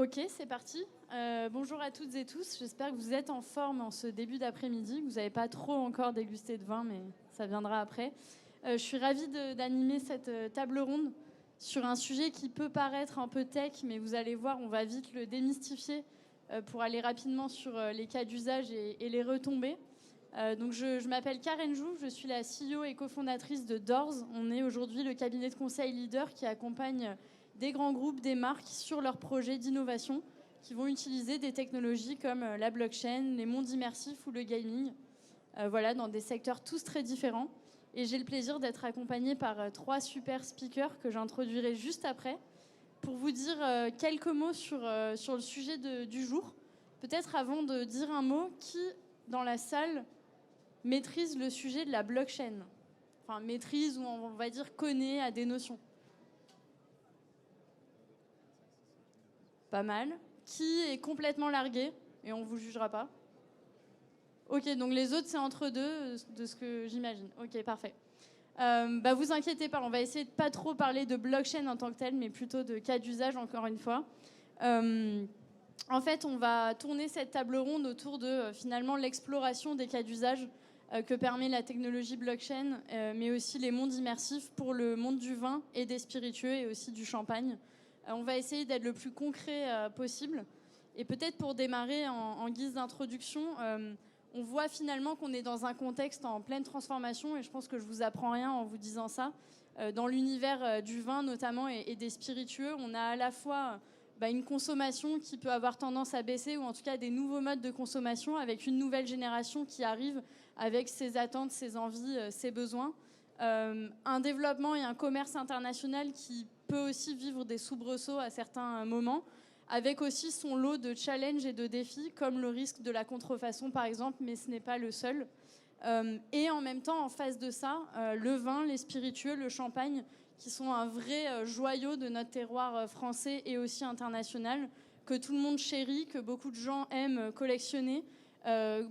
Ok, c'est parti. Bonjour à toutes et tous. J'espère que vous êtes en forme en ce début d'après-midi, que vous n'avez pas trop encore dégusté de vin, mais ça viendra après. Je suis ravie d'animer cette table ronde sur un sujet qui peut paraître un peu tech, mais vous allez voir, on va vite le démystifier pour aller rapidement sur les cas d'usage et les retombées. Donc je m'appelle Karen Jou, je suis la CEO et cofondatrice de Doors. On est aujourd'hui le cabinet de conseil leader qui accompagne des grands groupes, des marques sur leurs projets d'innovation qui vont utiliser des technologies comme la blockchain, les mondes immersifs ou le gaming, voilà, dans des secteurs tous très différents. Et j'ai le plaisir d'être accompagnée par trois super speakers que j'introduirai juste après pour vous dire quelques mots sur le sujet du jour. Peut-être avant de dire un mot, qui dans la salle maîtrise le sujet de la blockchain? Enfin, maîtrise ou on va dire connaît à des notions. Pas mal. Qui est complètement largué et on vous jugera pas? Ok, donc les autres c'est entre deux, de ce que j'imagine. Ok, parfait. Vous inquiétez pas, on va essayer de pas trop parler de blockchain en tant que tel, mais plutôt de cas d'usage encore une fois. En fait, on va tourner cette table ronde autour de finalement l'exploration des cas d'usage que permet la technologie blockchain, mais aussi les mondes immersifs pour le monde du vin et des spiritueux et aussi du champagne. On va essayer d'être le plus concret possible. Et peut-être pour démarrer en guise d'introduction, on voit finalement qu'on est dans un contexte en pleine transformation, et je pense que je vous apprends rien en vous disant ça. Dans l'univers du vin notamment et des spiritueux, on a à la fois une consommation qui peut avoir tendance à baisser, ou en tout cas des nouveaux modes de consommation avec une nouvelle génération qui arrive avec ses attentes, ses envies, ses besoins. Un développement et un commerce international qui peut aussi vivre des soubresauts à certains moments, avec aussi son lot de challenges et de défis, comme le risque de la contrefaçon par exemple, mais ce n'est pas le seul. Et en même temps, en face de ça, le vin, les spiritueux, le champagne, qui sont un vrai joyau de notre terroir français et aussi international, que tout le monde chérit, que beaucoup de gens aiment collectionner.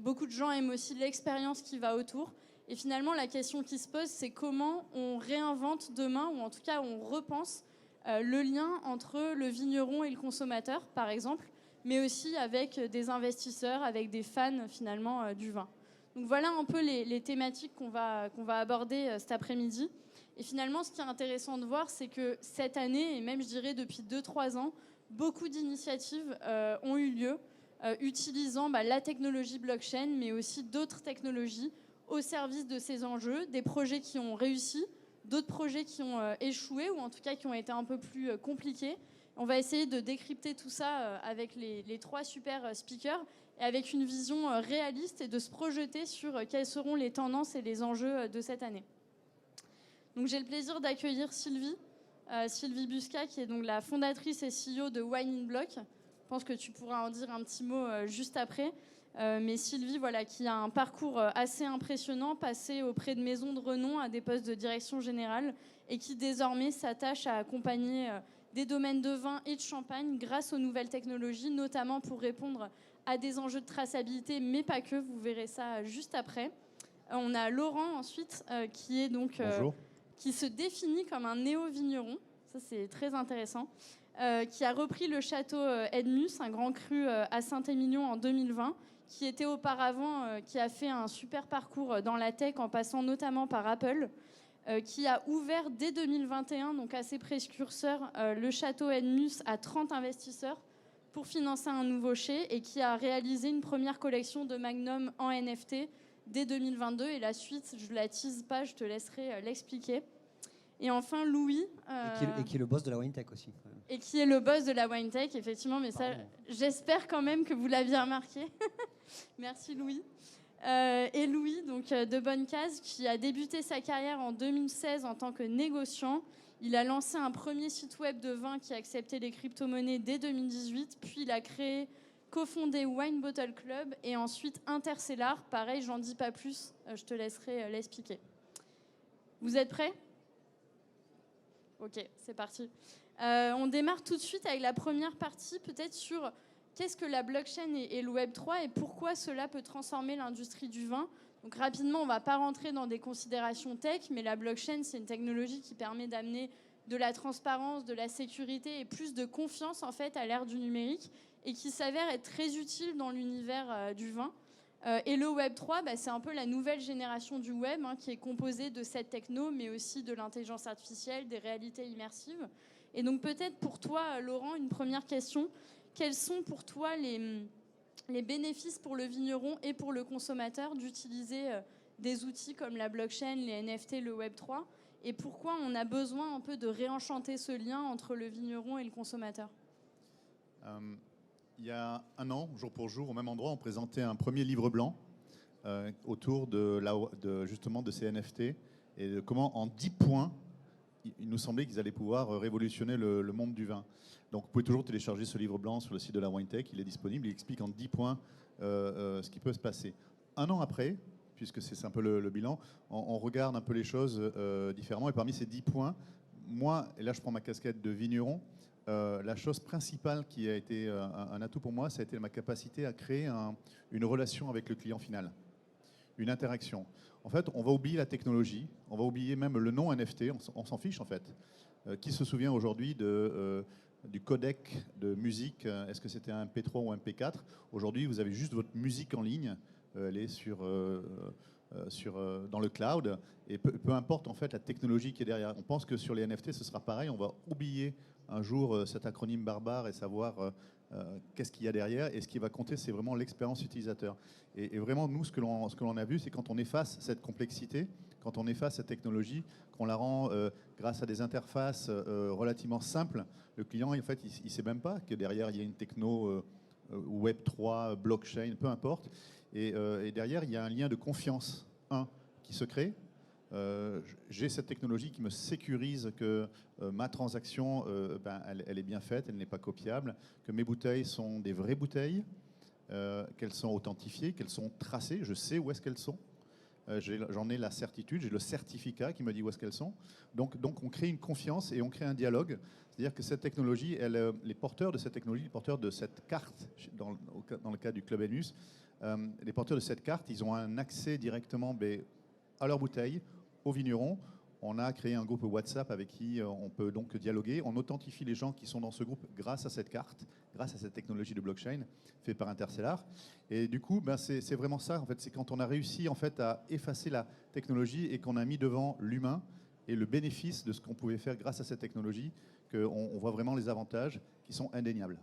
Beaucoup de gens aiment aussi l'expérience qui va autour. Et finalement, la question qui se pose, c'est comment on réinvente demain, ou en tout cas on repense le lien entre le vigneron et le consommateur, par exemple, mais aussi avec des investisseurs, avec des fans finalement du vin. Donc voilà un peu les thématiques qu'on va aborder cet après-midi. Et finalement, ce qui est intéressant de voir, c'est que cette année, et même je dirais depuis 2-3 ans, beaucoup d'initiatives ont eu lieu utilisant la technologie blockchain, mais aussi d'autres technologies au service de ces enjeux, des projets qui ont réussi, d'autres projets qui ont échoué, ou en tout cas qui ont été un peu plus compliqués. On va essayer de décrypter tout ça avec les trois super speakers, et avec une vision réaliste et de se projeter sur quelles seront les tendances et les enjeux de cette année. Donc j'ai le plaisir d'accueillir Sylvie Busca, qui est donc la fondatrice et CEO de Wine in Block. Je pense que tu pourras en dire un petit mot juste après. Mais Sylvie, voilà, qui a un parcours assez impressionnant, passé auprès de maisons de renom à des postes de direction générale, et qui désormais s'attache à accompagner des domaines de vin et de champagne grâce aux nouvelles technologies, notamment pour répondre à des enjeux de traçabilité, mais pas que, vous verrez ça juste après. On a Laurent ensuite, qui est donc qui se définit comme un néo-vigneron, ça c'est très intéressant, qui a repris le château Edmus, un grand cru à Saint-Émilion en 2020, qui était auparavant, qui a fait un super parcours dans la tech en passant notamment par Apple, qui a ouvert dès 2021, donc assez précurseur, le château Edmus à 30 investisseurs pour financer un nouveau chai, et qui a réalisé une première collection de Magnum en NFT dès 2022. Et la suite, je ne la tease pas, je te laisserai l'expliquer. Et enfin, Louis. Et qui est le boss de la Wine Tech aussi. Quand même. Et qui est le boss de la Wine Tech, effectivement. Mais ça, j'espère quand même que vous l'aviez remarqué. Merci, Louis. Et Louis, donc de Bonne Case, qui a débuté sa carrière en 2016 en tant que négociant. Il a lancé un premier site web de vin qui acceptait les crypto-monnaies dès 2018. Puis il a cofondé Wine Bottle Club et ensuite Intercellar. Pareil, j'en dis pas plus, je te laisserai l'expliquer. Vous êtes prêts ? Ok, c'est parti. On démarre tout de suite avec la première partie, peut-être sur qu'est-ce que la blockchain et le Web3 et pourquoi cela peut transformer l'industrie du vin. Donc rapidement, on ne va pas rentrer dans des considérations tech, mais la blockchain, c'est une technologie qui permet d'amener de la transparence, de la sécurité et plus de confiance en fait à l'ère du numérique et qui s'avère être très utile dans l'univers du vin. Et le Web 3, c'est un peu la nouvelle génération du web qui est composée de cette techno, mais aussi de l'intelligence artificielle, des réalités immersives. Et donc peut-être pour toi, Laurent, une première question. Quels sont pour toi les bénéfices pour le vigneron et pour le consommateur d'utiliser des outils comme la blockchain, les NFT, le Web 3 ? Et pourquoi on a besoin un peu de réenchanter ce lien entre le vigneron et le consommateur ? Il y a un an, jour pour jour, au même endroit, on présentait un premier livre blanc autour justement de ces NFT et de comment, en 10 points, il nous semblait qu'ils allaient pouvoir révolutionner le monde du vin. Donc, vous pouvez toujours télécharger ce livre blanc sur le site de la WineTech. Il est disponible. Il explique en 10 points ce qui peut se passer. Un an après, puisque c'est un peu le bilan, on regarde un peu les choses différemment. Et parmi ces 10 points, moi, et là je prends ma casquette de vigneron, la chose principale qui a été un atout pour moi, ça a été ma capacité à créer une relation avec le client final, une interaction. En fait, on va oublier la technologie, on va oublier même le nom NFT, on s'en fiche en fait. Qui se souvient aujourd'hui du codec de musique, est-ce que c'était un MP3 ou un MP4 ? Aujourd'hui, vous avez juste votre musique en ligne, elle est dans le cloud, et peu importe en fait la technologie qui est derrière. On pense que sur les NFT, ce sera pareil, on va oublier un jour cet acronyme barbare et savoir qu'est-ce qu'il y a derrière, et ce qui va compter, c'est vraiment l'expérience utilisateur. Et vraiment, nous, ce que l'on a vu, c'est quand on efface cette complexité, quand on efface cette technologie, qu'on la rend grâce à des interfaces relativement simples, le client, en fait, il ne sait même pas que derrière, il y a une techno Web 3, blockchain, peu importe. Et derrière, il y a un lien de confiance, qui se crée. J'ai cette technologie qui me sécurise que ma transaction, elle est bien faite, elle n'est pas copiable, que mes bouteilles sont des vraies bouteilles, qu'elles sont authentifiées, qu'elles sont tracées, je sais où est-ce qu'elles sont. J'en ai la certitude, j'ai le certificat qui me dit où est-ce qu'elles sont. Donc on crée une confiance et on crée un dialogue. C'est-à-dire que cette technologie, les porteurs de cette technologie, les porteurs de cette carte, dans le cas du Club Enus, les porteurs de cette carte, ils ont un accès directement à leur bouteille, aux vignerons. On a créé un groupe WhatsApp avec qui on peut donc dialoguer. On authentifie les gens qui sont dans ce groupe grâce à cette carte, grâce à cette technologie de blockchain faite par Interstellar. Et du coup, c'est vraiment ça. En fait, c'est quand on a réussi en fait à effacer la technologie et qu'on a mis devant l'humain et le bénéfice de ce qu'on pouvait faire grâce à cette technologie qu'on voit vraiment les avantages qui sont indéniables.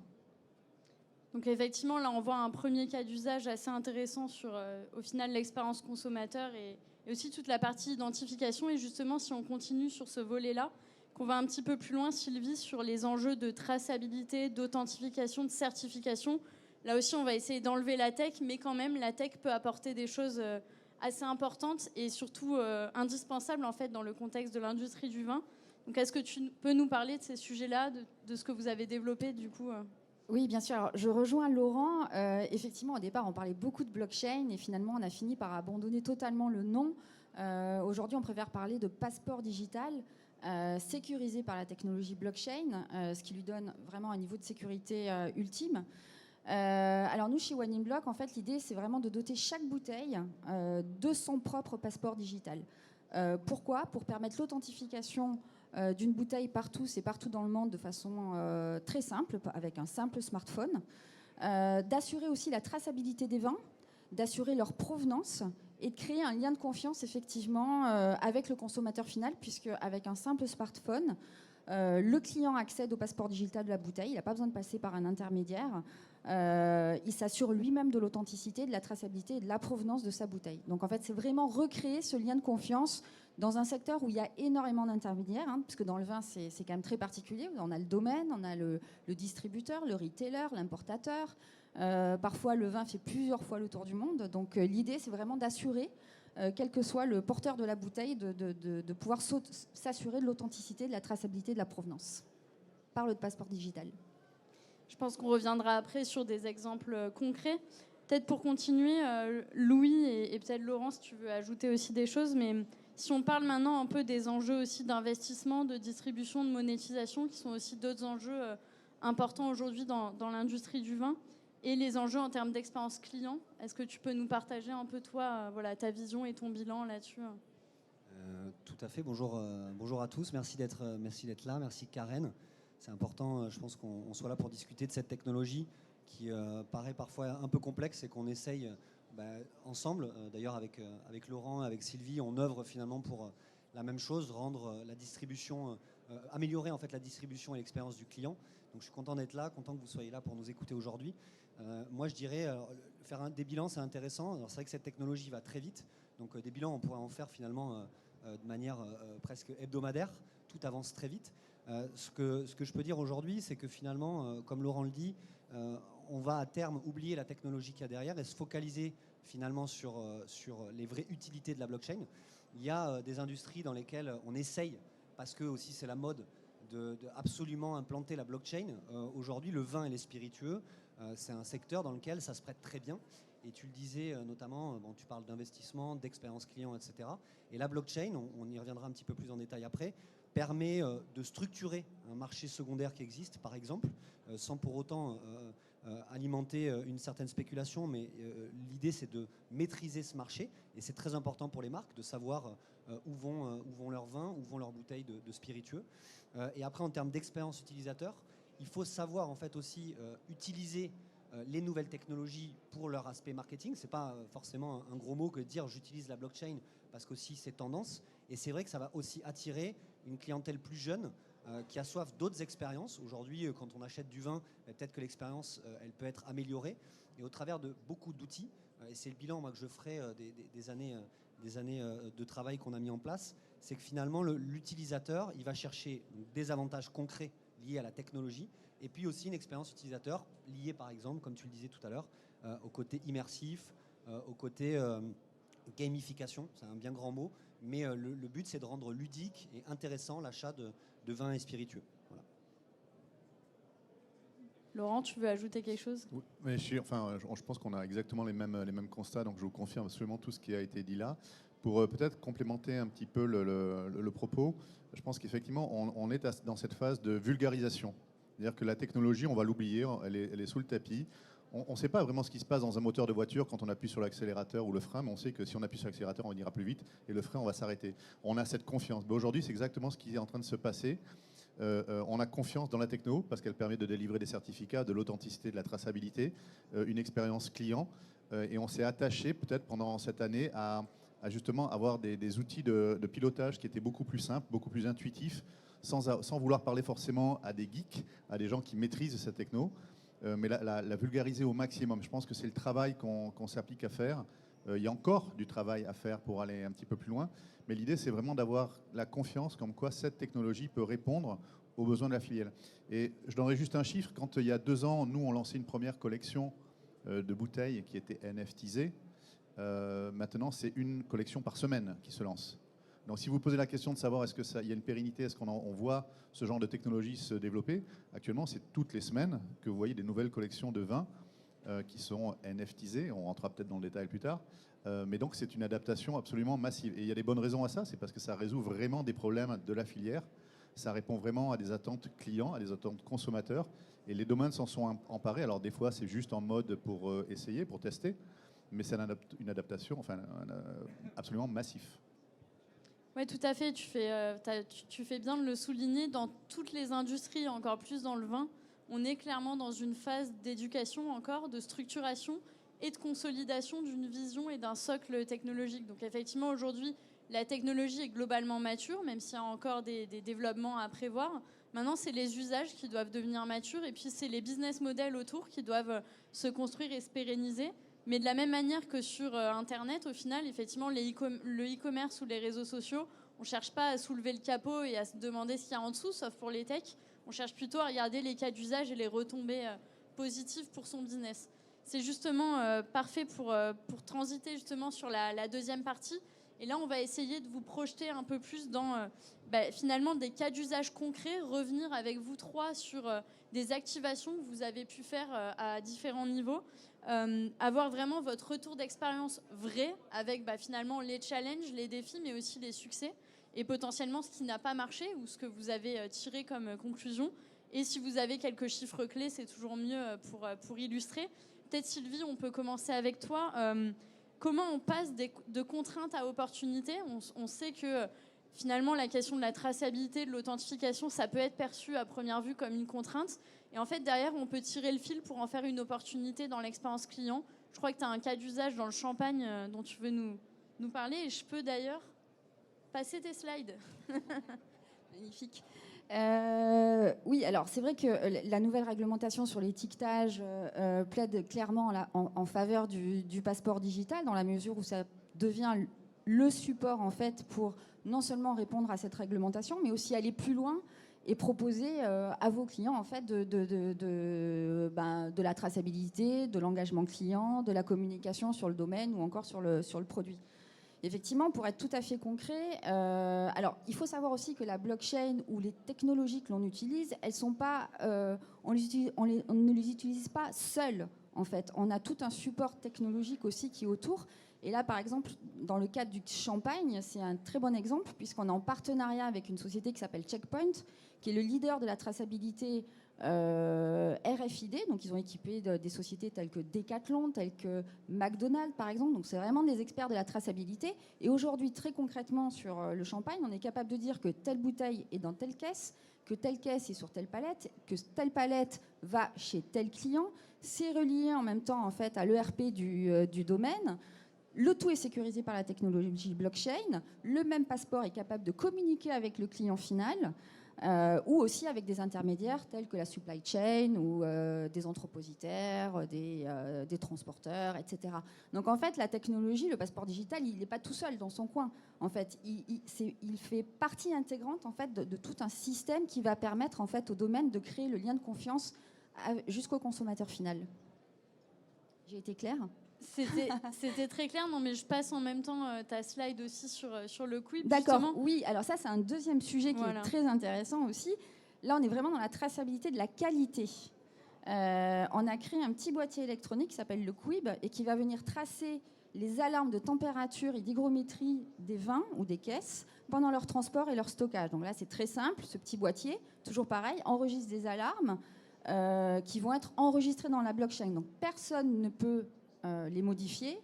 Donc effectivement, là, on voit un premier cas d'usage assez intéressant sur, au final, l'expérience consommateur et aussi toute la partie identification. Et justement, si on continue sur ce volet-là, qu'on va un petit peu plus loin, Sylvie, sur les enjeux de traçabilité, d'authentification, de certification. Là aussi, on va essayer d'enlever la tech, mais quand même, la tech peut apporter des choses assez importantes et surtout indispensables en fait dans le contexte de l'industrie du vin. Donc, est-ce que tu peux nous parler de ces sujets-là, de ce que vous avez développé du coup Oui, bien sûr. Alors, je rejoins Laurent. Effectivement, au départ, on parlait beaucoup de blockchain et finalement, on a fini par abandonner totalement le nom. Aujourd'hui, on préfère parler de passeport digital sécurisé par la technologie blockchain, ce qui lui donne vraiment un niveau de sécurité ultime. Alors nous, chez One in Block, en fait, l'idée, c'est vraiment de doter chaque bouteille de son propre passeport digital. Pourquoi ? Pour permettre l'authentification d'une bouteille partout dans le monde de façon très simple, avec un simple smartphone, d'assurer aussi la traçabilité des vins, d'assurer leur provenance et de créer un lien de confiance effectivement avec le consommateur final, puisque avec un simple smartphone, le client accède au passeport digital de la bouteille, il n'a pas besoin de passer par un intermédiaire, il s'assure lui-même de l'authenticité, de la traçabilité et de la provenance de sa bouteille. Donc en fait, c'est vraiment recréer ce lien de confiance dans un secteur où il y a énormément d'intermédiaires, puisque dans le vin, c'est quand même très particulier. On a le domaine, on a le distributeur, le retailer, l'importateur. Parfois, le vin fait plusieurs fois le tour du monde. Donc l'idée, c'est vraiment d'assurer, quel que soit le porteur de la bouteille, de pouvoir s'assurer de l'authenticité, de la traçabilité, de la provenance par le passeport digital. Je pense qu'on reviendra après sur des exemples concrets. Peut-être pour continuer, Louis et peut-être Laurent, si tu veux ajouter aussi des choses, mais si on parle maintenant un peu des enjeux aussi d'investissement, de distribution, de monétisation, qui sont aussi d'autres enjeux importants aujourd'hui dans l'industrie du vin, et les enjeux en termes d'expérience client. Est-ce que tu peux nous partager un peu, toi, ta vision et ton bilan là-dessus ? Tout à fait. Bonjour, bonjour à tous. Merci d'être là. Merci Karen. C'est important, je pense qu'on soit là pour discuter de cette technologie qui paraît parfois un peu complexe et qu'on essaye ensemble. D'ailleurs, avec Laurent, avec Sylvie, on œuvre finalement pour la même chose, rendre la distribution, améliorer en fait la distribution et l'expérience du client. Donc, je suis content d'être là, content que vous soyez là pour nous écouter aujourd'hui. Moi, je dirais, faire des bilans, c'est intéressant. Alors, c'est vrai que cette technologie va très vite. Donc, des bilans, on pourrait en faire finalement de manière presque hebdomadaire. Tout avance très vite. Ce que je peux dire aujourd'hui, c'est que finalement, comme Laurent le dit, on va à terme oublier la technologie qu'il y a derrière et se focaliser finalement sur les vraies utilités de la blockchain. Il y a des industries dans lesquelles on essaye, parce que aussi c'est la mode, de absolument implanter la blockchain. Aujourd'hui, le vin et les spiritueux, c'est un secteur dans lequel ça se prête très bien. Et tu le disais notamment, tu parles d'investissement, d'expérience client, etc. Et la blockchain, on y reviendra un petit peu plus en détail après, permet de structurer un marché secondaire qui existe, par exemple, sans pour autant alimenter une certaine spéculation, mais l'idée c'est de maîtriser ce marché, et c'est très important pour les marques de savoir où vont leurs vins, où vont leurs bouteilles de spiritueux. Et après, en termes d'expérience utilisateur, il faut savoir en fait aussi utiliser les nouvelles technologies pour leur aspect marketing. C'est pas forcément un gros mot que de dire j'utilise la blockchain, parce qu'aussi c'est tendance, et c'est vrai que ça va aussi attirer une clientèle plus jeune qui a soif d'autres expériences. Aujourd'hui, quand on achète du vin, peut-être que l'expérience elle peut être améliorée, et au travers de beaucoup d'outils, et c'est le bilan moi, que je ferai des années de travail qu'on a mis en place, c'est que finalement l'utilisateur il va chercher des avantages concrets liés à la technologie, et puis aussi une expérience utilisateur liée par exemple, comme tu le disais tout à l'heure, au côté immersif, au côté gamification, c'est un bien grand mot, mais le but c'est de rendre ludique et intéressant l'achat de vins et spiritueux. Voilà. Laurent, tu veux ajouter quelque chose ? Oui, mais je pense qu'on a exactement les mêmes constats, donc je vous confirme absolument tout ce qui a été dit là. Pour peut-être complémenter un petit peu le propos, je pense qu'effectivement on est dans cette phase de vulgarisation. C'est-à-dire que la technologie, on va l'oublier, elle est sous le tapis. On ne sait pas vraiment ce qui se passe dans un moteur de voiture quand on appuie sur l'accélérateur ou le frein, mais on sait que si on appuie sur l'accélérateur, on ira plus vite, et le frein, on va s'arrêter. On a cette confiance. Mais aujourd'hui, c'est exactement ce qui est en train de se passer. On a confiance dans la techno parce qu'elle permet de délivrer des certificats, de l'authenticité, de la traçabilité, une expérience client. Et on s'est attaché peut-être pendant cette année à justement avoir des outils de pilotage qui étaient beaucoup plus simples, beaucoup plus intuitifs, sans vouloir parler forcément à des geeks, à des gens qui maîtrisent cette techno, mais la vulgariser au maximum. Je pense que c'est le travail qu'on s'applique à faire. Il y a encore du travail à faire pour aller un petit peu plus loin, mais l'idée c'est vraiment d'avoir la confiance comme quoi cette technologie peut répondre aux besoins de la filière. Et je donnerai juste un chiffre. Quand il y a 2 ans, nous on lançait une première collection de bouteilles qui était NFTisée, maintenant c'est une collection par semaine qui se lance. Donc si vous posez la question de savoir est-ce qu'il y a une pérennité, est-ce qu'on voit ce genre de technologie se développer, actuellement c'est toutes les semaines que vous voyez des nouvelles collections de vins qui sont NFTisées, on rentrera peut-être dans le détail plus tard, mais donc c'est une adaptation absolument massive. Et il y a des bonnes raisons à ça, c'est parce que ça résout vraiment des problèmes de la filière, ça répond vraiment à des attentes clients, à des attentes consommateurs, et les domaines s'en sont emparés. Alors des fois c'est juste en mode pour essayer, pour tester, mais c'est une adaptation absolument massif. Oui, tout à fait. Tu fais bien de le souligner. Dans toutes les industries, encore plus dans le vin, on est clairement dans une phase d'éducation encore, de structuration et de consolidation d'une vision et d'un socle technologique. Donc effectivement, aujourd'hui, la technologie est globalement mature, même s'il y a encore des développements à prévoir. Maintenant, c'est les usages qui doivent devenir matures, et puis c'est les business models autour qui doivent se construire et se pérenniser. Mais de la même manière que sur Internet, au final, effectivement, le e-commerce ou les réseaux sociaux, on ne cherche pas à soulever le capot et à se demander ce qu'il y a en dessous, sauf pour les techs. On cherche plutôt à regarder les cas d'usage et les retombées positives pour son business. C'est justement parfait pour transiter justement sur la deuxième partie. Et là, on va essayer de vous projeter un peu plus dans finalement des cas d'usage concrets, revenir avec vous trois sur des activations que vous avez pu faire à différents niveaux. Avoir vraiment votre retour d'expérience vrai avec finalement les challenges, les défis, mais aussi les succès et potentiellement ce qui n'a pas marché ou ce que vous avez tiré comme conclusion. Et si vous avez quelques chiffres clés, c'est toujours mieux pour illustrer. Peut-être Sylvie, on peut commencer avec toi. comment on passe de contraintes à opportunités. On sait que finalement, la question de la traçabilité, de l'authentification, ça peut être perçu à première vue comme une contrainte. Et en fait, derrière, on peut tirer le fil pour en faire une opportunité dans l'expérience client. Je crois que tu as un cas d'usage dans le champagne dont tu veux nous parler. Et je peux d'ailleurs passer tes slides. Magnifique. Oui, alors c'est vrai que la nouvelle réglementation sur l'étiquetage plaide clairement en faveur du passeport digital, dans la mesure où ça devient le support en fait pour non seulement répondre à cette réglementation, mais aussi aller plus loin et proposer à vos clients en fait de la traçabilité, de l'engagement client, de la communication sur le domaine ou encore sur le produit. Effectivement, pour être tout à fait concret, alors il faut savoir aussi que la blockchain ou les technologies que l'on utilise, elles sont pas, on ne les utilise pas seules en fait. On a tout un support technologique aussi qui est autour. Et là, par exemple, dans le cadre du champagne, c'est un très bon exemple puisqu'on est en partenariat avec une société qui s'appelle Checkpoint, qui est le leader de la traçabilité RFID. Donc, ils ont équipé des sociétés telles que Decathlon, telles que McDonald's, par exemple. Donc, c'est vraiment des experts de la traçabilité. Et aujourd'hui, très concrètement, sur le champagne, on est capable de dire que telle bouteille est dans telle caisse, que telle caisse est sur telle palette, que telle palette va chez tel client. C'est relié en même temps, en fait, à l'ERP du domaine. Le tout est sécurisé par la technologie blockchain. Le même passeport est capable de communiquer avec le client final ou aussi avec des intermédiaires tels que la supply chain ou des entrepositaires, des transporteurs, etc. Donc en fait, la technologie, le passeport digital, il n'est pas tout seul dans son coin. En fait, il fait partie intégrante en fait, de tout un système qui va permettre en fait, au domaine de créer le lien de confiance jusqu'au consommateur final. J'ai été claire ? C'était très clair, non, mais je passe en même temps ta slide aussi sur le Quib. D'accord, justement. oui, alors ça c'est un deuxième sujet qui est très intéressant aussi. Là on est vraiment dans la traçabilité de la qualité. On a créé un petit boîtier électronique qui s'appelle le Quib et qui va venir tracer les alarmes de température et d'hygrométrie des vins ou des caisses pendant leur transport et leur stockage. Donc là c'est très simple, ce petit boîtier, toujours pareil, enregistre des alarmes qui vont être enregistrées dans la blockchain. Donc personne ne peut les modifier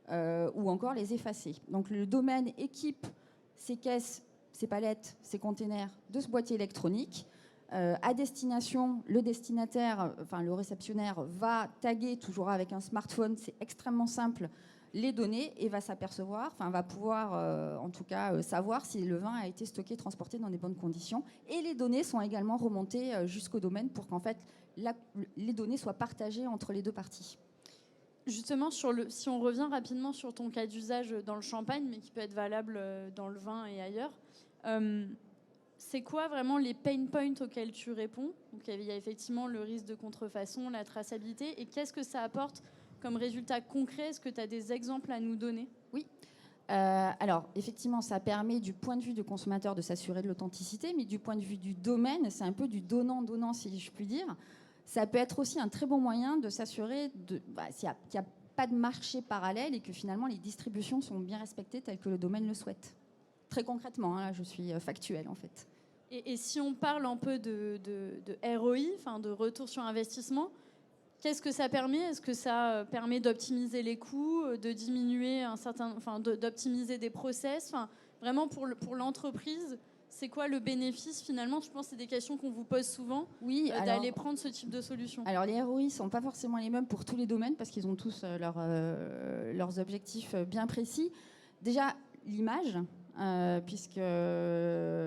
ou encore les effacer. Donc le domaine équipe ces caisses, ces palettes, ces containers de ce boîtier électronique. À destination, le destinataire, enfin le réceptionnaire va taguer toujours avec un smartphone, c'est extrêmement simple, les données et va s'apercevoir, enfin va pouvoir en tout cas savoir si le vin a été stocké, transporté dans des bonnes conditions. Et les données sont également remontées jusqu'au domaine pour qu'en fait les données soient partagées entre les deux parties. Justement, si on revient rapidement sur ton cas d'usage dans le champagne, mais qui peut être valable dans le vin et ailleurs, c'est quoi vraiment les pain points auxquels tu réponds ? Donc, il y a effectivement le risque de contrefaçon, la traçabilité, et qu'est-ce que ça apporte comme résultat concret ? Est-ce que tu as des exemples à nous donner ? Oui. Alors, effectivement, ça permet du point de vue du consommateur de s'assurer de l'authenticité, mais du point de vue du domaine, c'est un peu du donnant-donnant, si je puis dire. Ça peut être aussi un très bon moyen de s'assurer qu'il n'y a pas de marché parallèle et que finalement les distributions sont bien respectées telles que le domaine le souhaite. Très concrètement, là, je suis factuelle en fait. Et si on parle un peu de ROI, enfin de retour sur investissement, qu'est-ce que ça permet ? Est-ce que ça permet d'optimiser les coûts, de diminuer d'optimiser des process ? Enfin, vraiment pour l'entreprise, c'est quoi le bénéfice finalement ? Je pense que c'est des questions qu'on vous pose souvent, d'aller prendre ce type de solution. Alors les ROI ne sont pas forcément les mêmes pour tous les domaines parce qu'ils ont tous leurs objectifs bien précis. Déjà, l'image, puisque le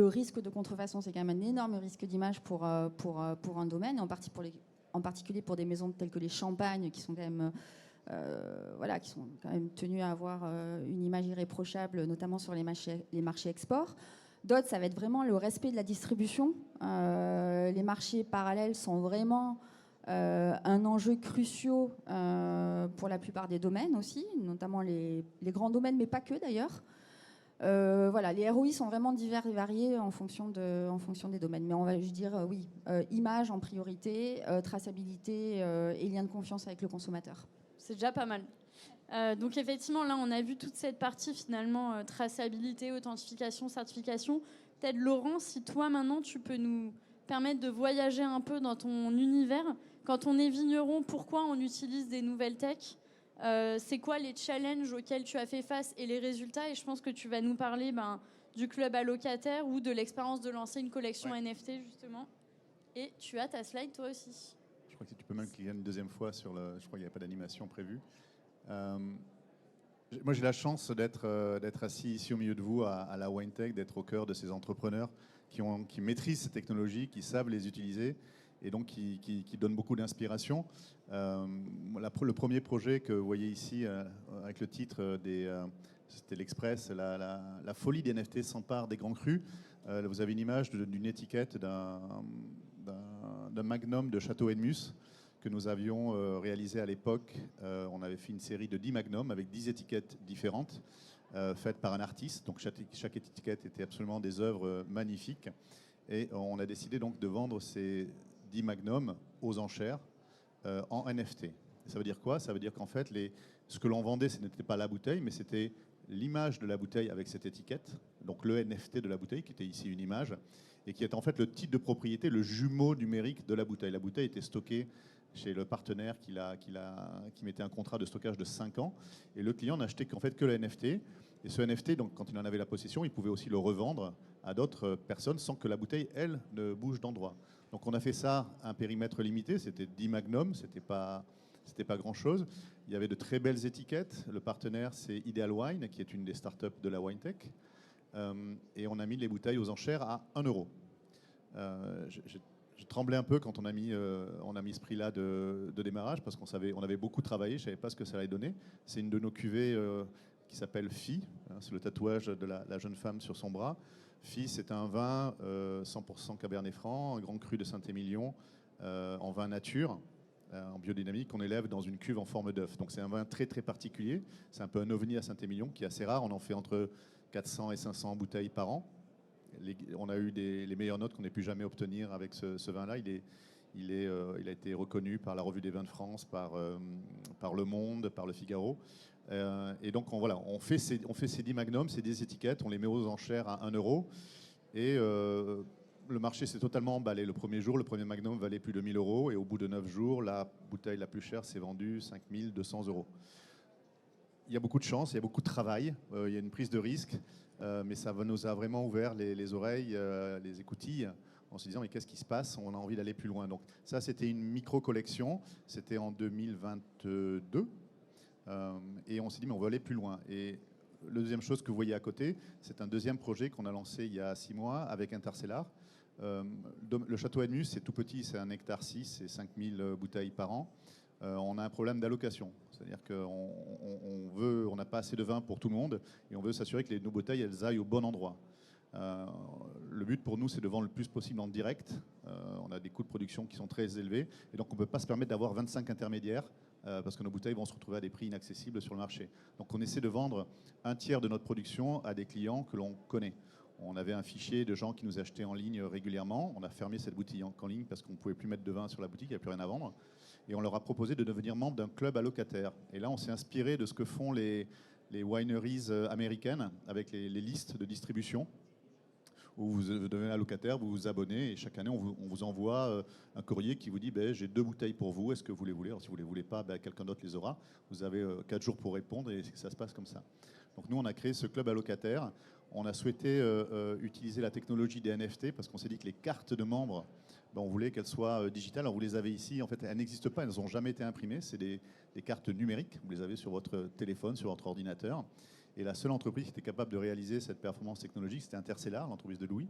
risque de contrefaçon, c'est quand même un énorme risque d'image pour un domaine, et en particulier pour des maisons telles que les champagnes qui sont quand même... qui sont quand même tenus à avoir une image irréprochable, notamment sur les marchés export. D'autres, ça va être vraiment le respect de la distribution. Les marchés parallèles sont vraiment un enjeu crucial pour la plupart des domaines aussi, notamment les grands domaines, mais pas que d'ailleurs. Les ROI sont vraiment divers et variés en fonction des domaines. Mais on va juste dire, image en priorité, traçabilité et lien de confiance avec le consommateur. C'est déjà pas mal. Donc effectivement, là, on a vu toute cette partie finalement traçabilité, authentification, certification. Peut-être Laurent, si toi maintenant, tu peux nous permettre de voyager un peu dans ton univers. Quand on est vigneron, pourquoi on utilise des nouvelles techs ? c'est quoi les challenges auxquels tu as fait face et les résultats. Et je pense que tu vas nous parler du club allocataire ou de l'expérience de lancer une collection NFT, justement. Et tu as ta slide, toi aussi. Je crois que tu peux même cliquer une deuxième fois sur le... Je crois qu'il n'y a pas d'animation prévue. Moi, j'ai la chance d'être assis ici au milieu de vous à la WineTech, d'être au cœur de ces entrepreneurs qui maîtrisent ces technologies, qui savent les utiliser et donc qui donnent beaucoup d'inspiration. Le premier projet que vous voyez ici, avec le titre c'était l'Express, la folie des NFT s'empare des grands crus. Vous avez une image d'une étiquette d'un magnum de Château Edmus que nous avions réalisé à l'époque. On avait fait une série de 10 magnums avec 10 étiquettes différentes faites par un artiste. Donc chaque étiquette était absolument des œuvres magnifiques. Et on a décidé donc de vendre ces 10 magnums aux enchères en NFT. Ça veut dire quoi? Ça veut dire qu'en fait, ce que l'on vendait, ce n'était pas la bouteille, mais c'était l'image de la bouteille avec cette étiquette. Donc le NFT de la bouteille, qui était ici une image, et qui est en fait le titre de propriété, le jumeau numérique de la bouteille. La bouteille était stockée chez le partenaire qui mettait un contrat de stockage de 5 ans. Et le client n'achetait qu'en fait que le NFT. Et ce NFT, donc, quand il en avait la possession, il pouvait aussi le revendre à d'autres personnes sans que la bouteille, elle, ne bouge d'endroit. Donc on a fait ça à un périmètre limité, c'était 10 magnums, c'était pas grand-chose. Il y avait de très belles étiquettes. Le partenaire, c'est Ideal Wine, qui est une des startups de la WineTech. Et on a mis les bouteilles aux enchères à 1 euro. Je tremblais un peu quand on a mis ce prix-là de démarrage parce on avait beaucoup travaillé, je ne savais pas ce que ça allait donner. C'est une de nos cuvées qui s'appelle Phi, c'est le tatouage de la jeune femme sur son bras. Phi, c'est un vin 100% Cabernet Franc, un grand cru de Saint-Émilion en vin nature, en biodynamique, qu'on élève dans une cuve en forme d'œuf. Donc c'est un vin très très particulier, c'est un peu un ovni à Saint-Émilion qui est assez rare, on en fait entre 400 et 500 bouteilles par an. On a eu les meilleures notes qu'on ait pu jamais obtenir avec ce vin-là. Il a été reconnu par la Revue des vins de France, par Le Monde, par Le Figaro. Et donc on fait ces 10 magnums, ces 10 étiquettes, on les met aux enchères à 1 euro. Et le marché s'est totalement emballé. Le premier jour, le premier magnum valait plus de 1 000 euros. Et au bout de 9 jours, la bouteille la plus chère s'est vendue 5 200 euros. Il y a beaucoup de chance, il y a beaucoup de travail, il y a une prise de risque. Mais ça nous a vraiment ouvert les oreilles, les écoutilles, en se disant mais qu'est-ce qui se passe? On a envie d'aller plus loin. Donc ça, c'était une micro-collection, c'était en 2022, et on s'est dit mais on veut aller plus loin. Et la deuxième chose que vous voyez à côté, c'est un deuxième projet qu'on a lancé il y a 6 mois avec Intercellar. Le château Edmus, c'est tout petit, c'est 1,6 hectare, c'est 5000 bouteilles par an. On a un problème d'allocation, c'est-à-dire qu'on n'a pas assez de vin pour tout le monde et on veut s'assurer que nos bouteilles elles aillent au bon endroit. Le but pour nous, c'est de vendre le plus possible en direct. On a des coûts de production qui sont très élevés et donc on ne peut pas se permettre d'avoir 25 intermédiaires parce que nos bouteilles vont se retrouver à des prix inaccessibles sur le marché. Donc on essaie de vendre un tiers de notre production à des clients que l'on connaît. On avait un fichier de gens qui nous achetaient en ligne régulièrement. On a fermé cette boutique en ligne parce qu'on ne pouvait plus mettre de vin sur la boutique, il n'y avait plus rien à vendre. Et on leur a proposé de devenir membre d'un club allocataire. Et là, on s'est inspiré de ce que font les wineries américaines avec les listes de distribution, où vous devenez allocataire, vous vous abonnez, et chaque année, on vous envoie un courrier qui vous dit j'ai 2 bouteilles pour vous, est-ce que vous les voulez? Alors, si vous ne les voulez pas, quelqu'un d'autre les aura. Vous avez 4 jours pour répondre, et ça se passe comme ça. Donc nous, on a créé ce club allocataire. On a souhaité utiliser la technologie des NFT, parce qu'on s'est dit que les cartes de membres, on voulait qu'elles soient digitales. Alors vous les avez ici, en fait, elles n'existent pas, elles n'ont jamais été imprimées. C'est des cartes numériques, vous les avez sur votre téléphone, sur votre ordinateur. Et la seule entreprise qui était capable de réaliser cette performance technologique, c'était Intercellar, l'entreprise de Louis,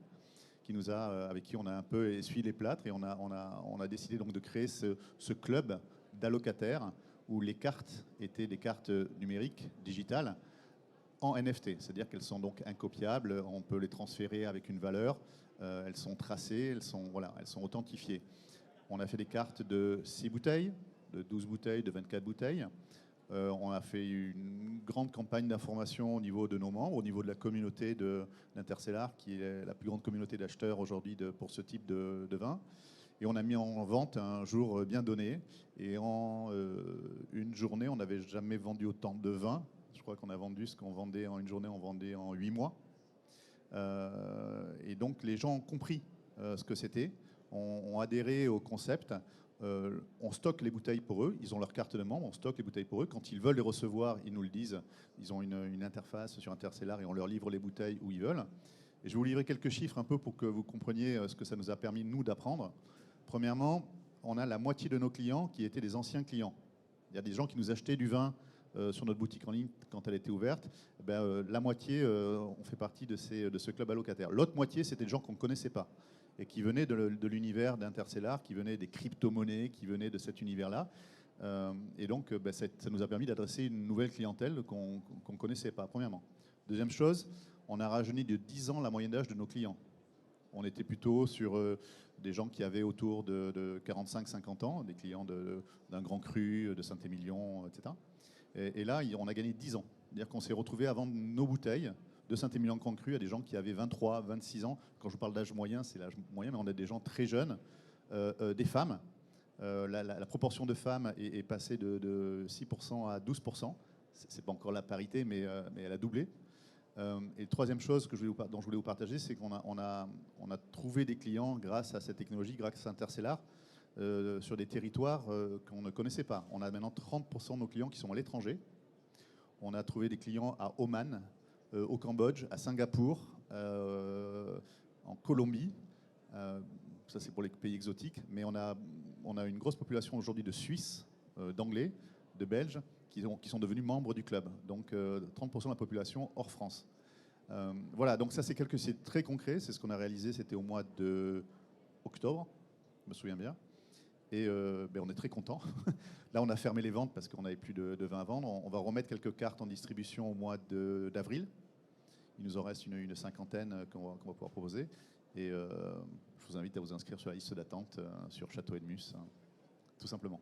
avec qui on a un peu essuyé les plâtres. Et on a décidé donc de créer ce club d'allocataires où les cartes étaient des cartes numériques, digitales, en NFT. C'est-à-dire qu'elles sont donc incopiables, on peut les transférer avec une valeur. Elles sont tracées, elles sont authentifiées. On a fait des cartes de 6 bouteilles, de 12 bouteilles, de 24 bouteilles. On a fait une grande campagne d'information au niveau de nos membres, au niveau de la communauté d'Intercellar, qui est la plus grande communauté d'acheteurs aujourd'hui pour ce type de vin. Et on a mis en vente un jour bien donné. Et en une journée, on n'avait jamais vendu autant de vin. Je crois qu'on a vendu ce qu'on vendait en une journée, on vendait en 8 mois. Et donc les gens ont compris ce que c'était, ont adhéré au concept, On stocke les bouteilles pour eux, ils ont leur carte de membre, on stocke les bouteilles pour eux. Quand ils veulent les recevoir, ils nous le disent. Ils ont une interface sur Intercellar et on leur livre les bouteilles où ils veulent. Et je vais vous livrer quelques chiffres un peu pour que vous compreniez ce que ça nous a permis, nous, d'apprendre. Premièrement, on a la moitié de nos clients qui étaient des anciens clients. Il y a des gens qui nous achetaient du vin sur notre boutique en ligne quand elle était ouverte. La moitié, on fait partie de ce club allocataire. L'autre moitié, c'était des gens qu'on ne connaissait pas et qui venaient de l'univers d'Intercellar, qui venaient des crypto-monnaies, qui venaient de cet univers-là. Et donc, ça nous a permis d'adresser une nouvelle clientèle qu'on ne connaissait pas, premièrement. Deuxième chose, on a rajeuni de 10 ans la moyenne d'âge de nos clients. On était plutôt sur des gens qui avaient autour de 45-50 ans, des clients d'un Grand Cru, de Saint-Émilion, etc. Et là, on a gagné 10 ans. C'est-à-dire qu'on s'est retrouvé à vendre nos bouteilles de Saint-Émilion Grand Cru à des gens qui avaient 23, 26 ans. Quand je vous parle d'âge moyen, c'est l'âge moyen, mais on a des gens très jeunes, des femmes. La proportion de femmes est passée de 6% à 12%. C'est pas encore la parité, mais elle a doublé. Et troisième chose dont je voulais vous partager, c'est qu'on a trouvé des clients grâce à cette technologie, grâce à Intercellar, sur des territoires qu'on ne connaissait pas. On a maintenant 30% de nos clients qui sont à l'étranger. On a trouvé des clients à Oman, au Cambodge, à Singapour, en Colombie. Ça, c'est pour les pays exotiques. Mais on a une grosse population aujourd'hui de Suisses, d'Anglais, de Belges, qui sont devenus membres du club. Donc 30% de la population hors France. Voilà, donc ça c'est très concret. C'est ce qu'on a réalisé, c'était au mois d'octobre, je me souviens bien. Et on est très contents. Là, on a fermé les ventes parce qu'on n'avait plus de vin à vendre. On va remettre quelques cartes en distribution au mois d'avril. Il nous en reste une cinquantaine qu'on va pouvoir proposer. Et je vous invite à vous inscrire sur la liste d'attente sur Château Edmus, tout simplement.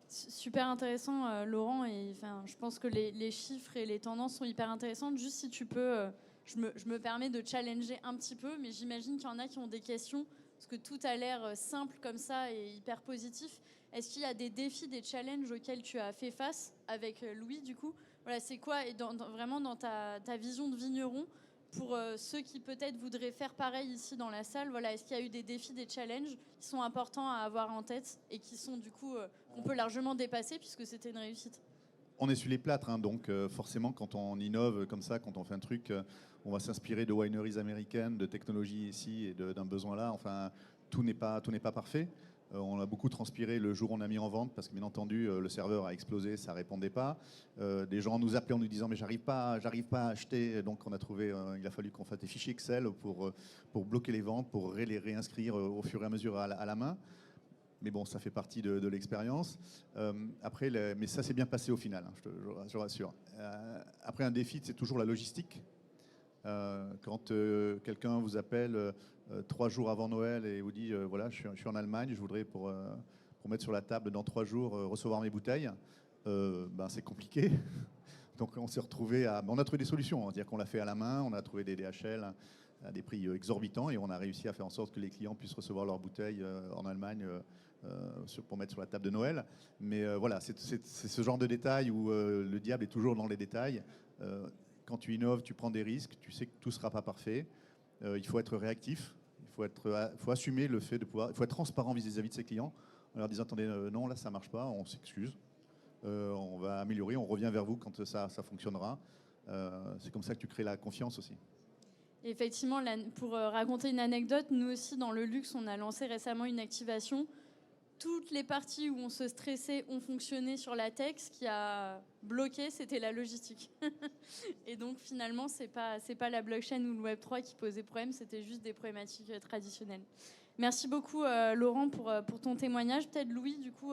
Super intéressant, Laurent. Et je pense que les chiffres et les tendances sont hyper intéressantes. Juste si tu peux, je me permets de challenger un petit peu, mais j'imagine qu'il y en a qui ont des questions, parce que tout a l'air simple comme ça et hyper positif. Est-ce qu'il y a des défis, des challenges auxquels tu as fait face avec Louis, du coup? Voilà, c'est quoi, et vraiment dans ta vision de vigneron, pour ceux qui peut-être voudraient faire pareil ici dans la salle, voilà, est-ce qu'il y a eu des défis, des challenges qui sont importants à avoir en tête et qui sont du coup qu'on peut largement dépasser puisque c'était une réussite? On est sur les plâtres, hein, donc forcément quand on innove comme ça, quand on fait un truc, on va s'inspirer de wineries américaines, de technologies ici et d'un besoin là. Enfin, tout n'est pas parfait. On a beaucoup transpiré le jour où on a mis en vente parce que bien entendu le serveur a explosé, ça répondait pas. Des gens nous appelaient en nous disant mais j'arrive pas à acheter. Donc on a trouvé, il a fallu qu'on fasse des fichiers Excel pour bloquer les ventes, pour les réinscrire au fur et à mesure à la main. Mais bon, ça fait partie de l'expérience. Mais ça s'est bien passé au final, hein, je rassure. Après, un défi, c'est toujours la logistique. Quand quelqu'un vous appelle 3 jours avant Noël et vous dit voilà, je suis en Allemagne, je voudrais pour mettre sur la table dans 3 jours recevoir mes bouteilles, c'est compliqué. Donc on s'est retrouvé on a trouvé des solutions, c'est-à-dire qu'on l'a fait à la main, on a trouvé des DHL à des prix exorbitants et on a réussi à faire en sorte que les clients puissent recevoir leurs bouteilles en Allemagne pour mettre sur la table de Noël. Mais voilà, c'est ce genre de détails où le diable est toujours dans les détails. Quand tu innoves, tu prends des risques, tu sais que tout ne sera pas parfait. Il faut être réactif, il faut assumer le fait de pouvoir, il faut être transparent vis-à-vis de ses clients en leur disant attendez, non, là ça ne marche pas, on s'excuse, on va améliorer, on revient vers vous quand ça fonctionnera. C'est comme ça que tu crées la confiance aussi. Effectivement, pour raconter une anecdote, nous aussi dans le luxe, on a lancé récemment une activation. Toutes les parties où on se stressait ont fonctionné sur la tech. Ce qui a bloqué, c'était la logistique. Et donc finalement, c'est pas la blockchain ou le Web3 qui posait problème, c'était juste des problématiques traditionnelles. Merci beaucoup Laurent pour ton témoignage. Peut-être Louis, du coup,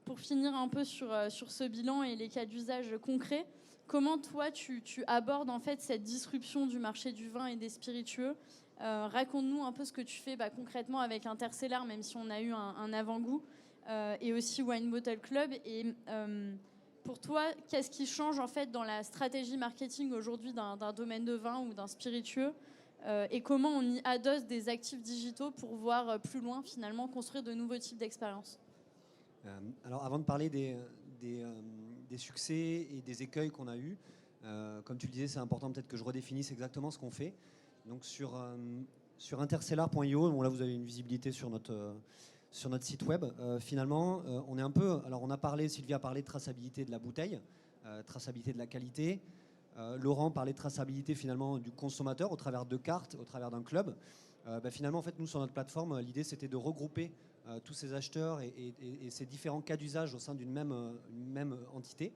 pour finir un peu sur ce bilan et les cas d'usage concrets, comment toi tu abordes en fait cette disruption du marché du vin et des spiritueux? Raconte-nous un peu ce que tu fais concrètement avec Intercellar, même si on a eu un avant-goût, et aussi Wine Bottle Club. Et pour toi, qu'est-ce qui change en fait dans la stratégie marketing aujourd'hui d'un domaine de vin ou d'un spiritueux, et comment on y adosse des actifs digitaux pour voir plus loin, finalement, construire de nouveaux types d'expériences? Alors avant de parler des succès et des écueils qu'on a eus, comme tu le disais, c'est important peut-être que je redéfinisse exactement ce qu'on fait. Donc sur intercellar.io, bon là vous avez une visibilité sur sur notre site web. Finalement, on est un peu... Alors on a parlé, Sylvie a parlé de traçabilité de la bouteille, traçabilité de la qualité. Laurent parlait de traçabilité finalement du consommateur au travers de cartes, au travers d'un club. Finalement, en fait, nous sur notre plateforme, l'idée c'était de regrouper tous ces acheteurs et ces différents cas d'usage au sein d'une même entité.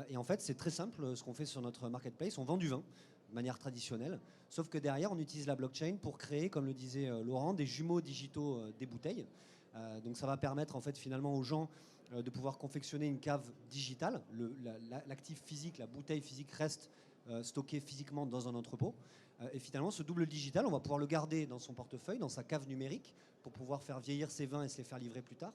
Et en fait, c'est très simple ce qu'on fait sur notre marketplace. On vend du vin de manière traditionnelle, sauf que derrière, on utilise la blockchain pour créer, comme le disait Laurent, des jumeaux digitaux des bouteilles. Donc ça va permettre en fait finalement aux gens de pouvoir confectionner une cave digitale. L'actif physique, la bouteille physique reste stockée physiquement dans un entrepôt. Et finalement, ce double digital, on va pouvoir le garder dans son portefeuille, dans sa cave numérique, pour pouvoir faire vieillir ses vins et se les faire livrer plus tard.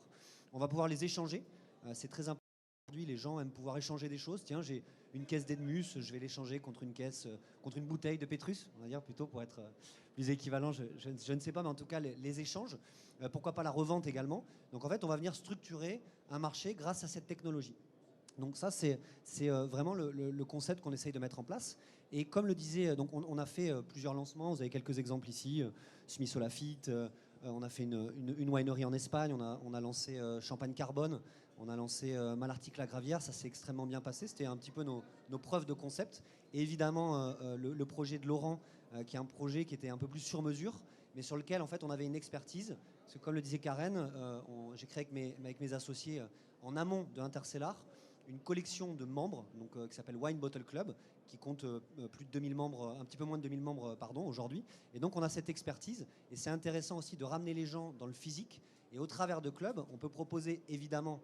On va pouvoir les échanger. C'est très important. Aujourd'hui, les gens aiment pouvoir échanger des choses. Tiens, j'ai une caisse d'Edmus, je vais l'échanger contre une bouteille de Pétrus, on va dire plutôt pour être plus équivalent. Je ne sais pas, mais en tout cas, les échanges. Pourquoi pas la revente également. Donc en fait, on va venir structurer un marché grâce à cette technologie. Donc ça, c'est vraiment le concept qu'on essaye de mettre en place. Et comme le disait, donc on a fait plusieurs lancements. Vous avez quelques exemples ici. Smith Olafite, on a fait une winery en Espagne. On a lancé Champagne Carbone. On a lancé Malartic-la Gravière. Ça s'est extrêmement bien passé. C'était un petit peu nos preuves de concept. Et évidemment, le projet de Laurent, qui est un projet qui était un peu plus sur mesure, mais sur lequel en fait on avait une expertise. Parce que comme le disait Karen, j'ai créé avec mes associés en amont de Intercellar une collection de membres donc, qui s'appelle Wine Bottle Club, qui compte plus de 2000 membres, un petit peu moins de 2000 membres aujourd'hui. Et donc on a cette expertise et c'est intéressant aussi de ramener les gens dans le physique. Et au travers de clubs, on peut proposer évidemment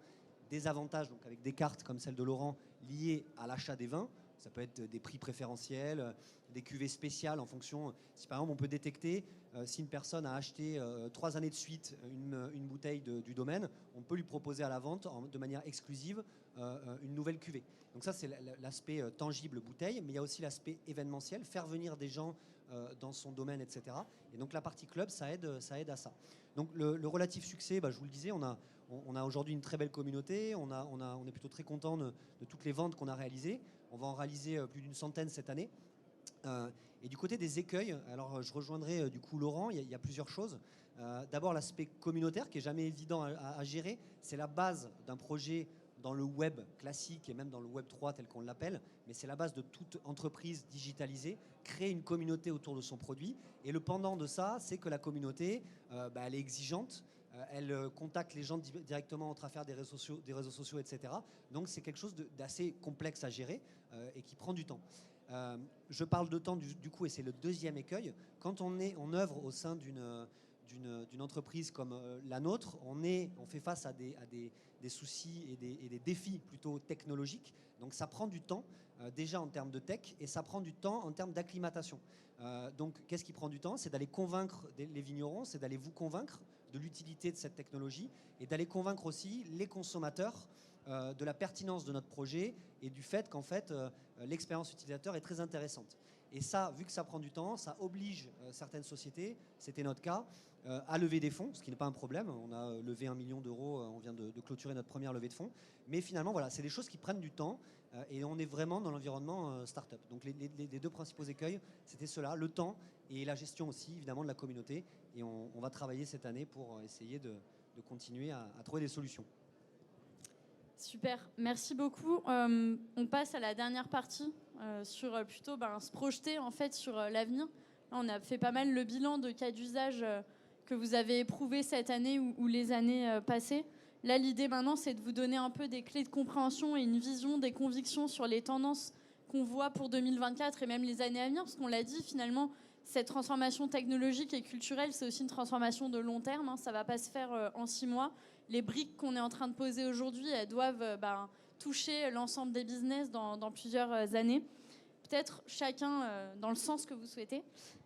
des avantages, donc avec des cartes comme celle de Laurent liées à l'achat des vins. Ça peut être des prix préférentiels, des cuvées spéciales en fonction. Si par exemple on peut détecter si une personne a acheté 3 années de suite une bouteille du domaine, on peut lui proposer à la vente de manière exclusive une nouvelle cuvée. Donc ça c'est l'aspect tangible bouteille, mais il y a aussi l'aspect événementiel, faire venir des gens dans son domaine, etc. Et donc la partie club, ça aide à ça. Donc le relatif succès, je vous le disais, on a aujourd'hui une très belle communauté, on est plutôt très content de toutes les ventes qu'on a réalisées. On va en réaliser plus d'une centaine cette année. Et du côté des écueils, alors je rejoindrai du coup Laurent, il y a plusieurs choses. D'abord l'aspect communautaire qui est jamais évident à gérer. C'est la base d'un projet dans le web classique et même dans le web 3 tel qu'on l'appelle, mais c'est la base de toute entreprise digitalisée, créer une communauté autour de son produit. Et le pendant de ça, c'est que la communauté, elle est exigeante, elle contacte les gens directement entre affaires des réseaux sociaux, etc. Donc c'est quelque chose d'assez complexe à gérer et qui prend du temps. Je parle de temps du coup, et c'est le deuxième écueil. Quand on œuvre au sein d'une entreprise comme la nôtre, on fait face à des soucis et des défis plutôt technologiques. Donc ça prend du temps déjà en termes de tech et ça prend du temps en termes d'acclimatation. Donc qu'est-ce qui prend du temps? C'est d'aller convaincre les vignerons, c'est d'aller vous convaincre de l'utilité de cette technologie et d'aller convaincre aussi les consommateurs de la pertinence de notre projet et du fait qu'en fait l'expérience utilisateur est très intéressante. Et ça, vu que ça prend du temps, ça oblige certaines sociétés, c'était notre cas, à lever des fonds, ce qui n'est pas un problème. On a levé 1 million d'euros, on vient de clôturer notre première levée de fonds. Mais finalement, voilà, c'est des choses qui prennent du temps et on est vraiment dans l'environnement start-up. Donc les deux principaux écueils, c'était cela, le temps et la gestion aussi, évidemment, de la communauté. Et on va travailler cette année pour essayer de continuer à trouver des solutions. Super, merci beaucoup. On passe à la dernière partie sur plutôt se projeter en fait sur l'avenir. Là, on a fait pas mal le bilan de cas d'usage que vous avez éprouvé cette année ou les années passées. Là, l'idée maintenant, c'est de vous donner un peu des clés de compréhension et une vision, des convictions sur les tendances qu'on voit pour 2024 et même les années à venir, parce qu'on l'a dit, finalement, cette transformation technologique et culturelle, c'est aussi une transformation de long terme. Hein. Ça ne va pas se faire en 6 mois. Les briques qu'on est en train de poser aujourd'hui, elles doivent toucher l'ensemble des business dans plusieurs années. Peut-être chacun dans le sens que vous souhaitez.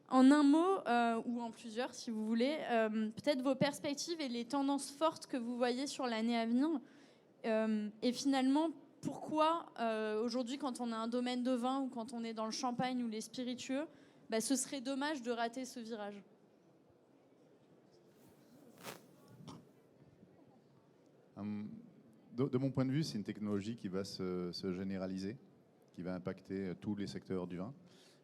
En un mot, ou en plusieurs si vous voulez, peut-être vos perspectives et les tendances fortes que vous voyez sur l'année à venir. Et finalement, pourquoi aujourd'hui, quand on a un domaine de vin ou quand on est dans le champagne ou les spiritueux, ce serait dommage de rater ce virage. De mon point de vue, c'est une technologie qui va se généraliser, qui va impacter tous les secteurs du vin.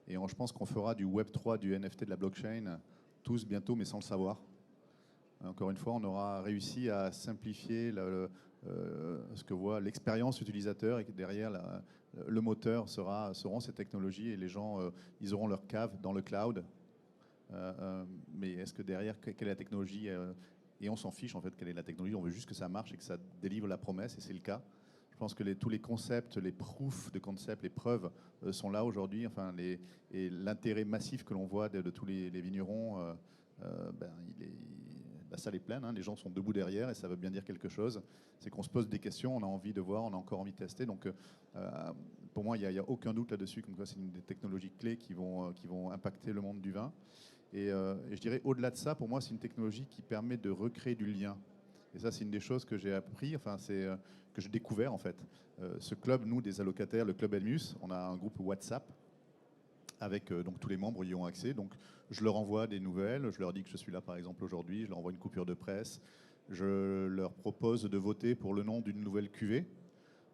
Et je pense qu'on fera du Web 3, du NFT, de la blockchain, tous bientôt, mais sans le savoir. Encore une fois, on aura réussi à simplifier ce que voit l'expérience utilisateur et que derrière le moteur seront ces technologies et les gens ils auront leur cave dans le cloud. Mais est-ce que derrière, quelle est la technologie et on s'en fiche en fait quelle est la technologie, on veut juste que ça marche et que ça délivre la promesse et c'est le cas. Je pense que tous les concepts, les proofs de concepts, les preuves sont là aujourd'hui. Enfin, et l'intérêt massif que l'on voit de tous les vignerons, la salle est pleine, hein, les gens sont debout derrière et ça veut bien dire quelque chose. C'est qu'on se pose des questions, on a envie de voir, on a encore envie de tester. Donc pour moi, il n'y a aucun doute là-dessus, comme quoi c'est une des technologies clés qui vont impacter le monde du vin. Et je dirais, au-delà de ça, pour moi, c'est une technologie qui permet de recréer du lien. Et ça, c'est une des choses que j'ai appris, que j'ai découvert en fait. Ce club, nous, des allocataires, le club Elmus, on a un groupe WhatsApp avec donc tous les membres y ont accès. Donc je leur envoie des nouvelles, je leur dis que je suis là par exemple aujourd'hui, je leur envoie une coupure de presse, je leur propose de voter pour le nom d'une nouvelle cuvée,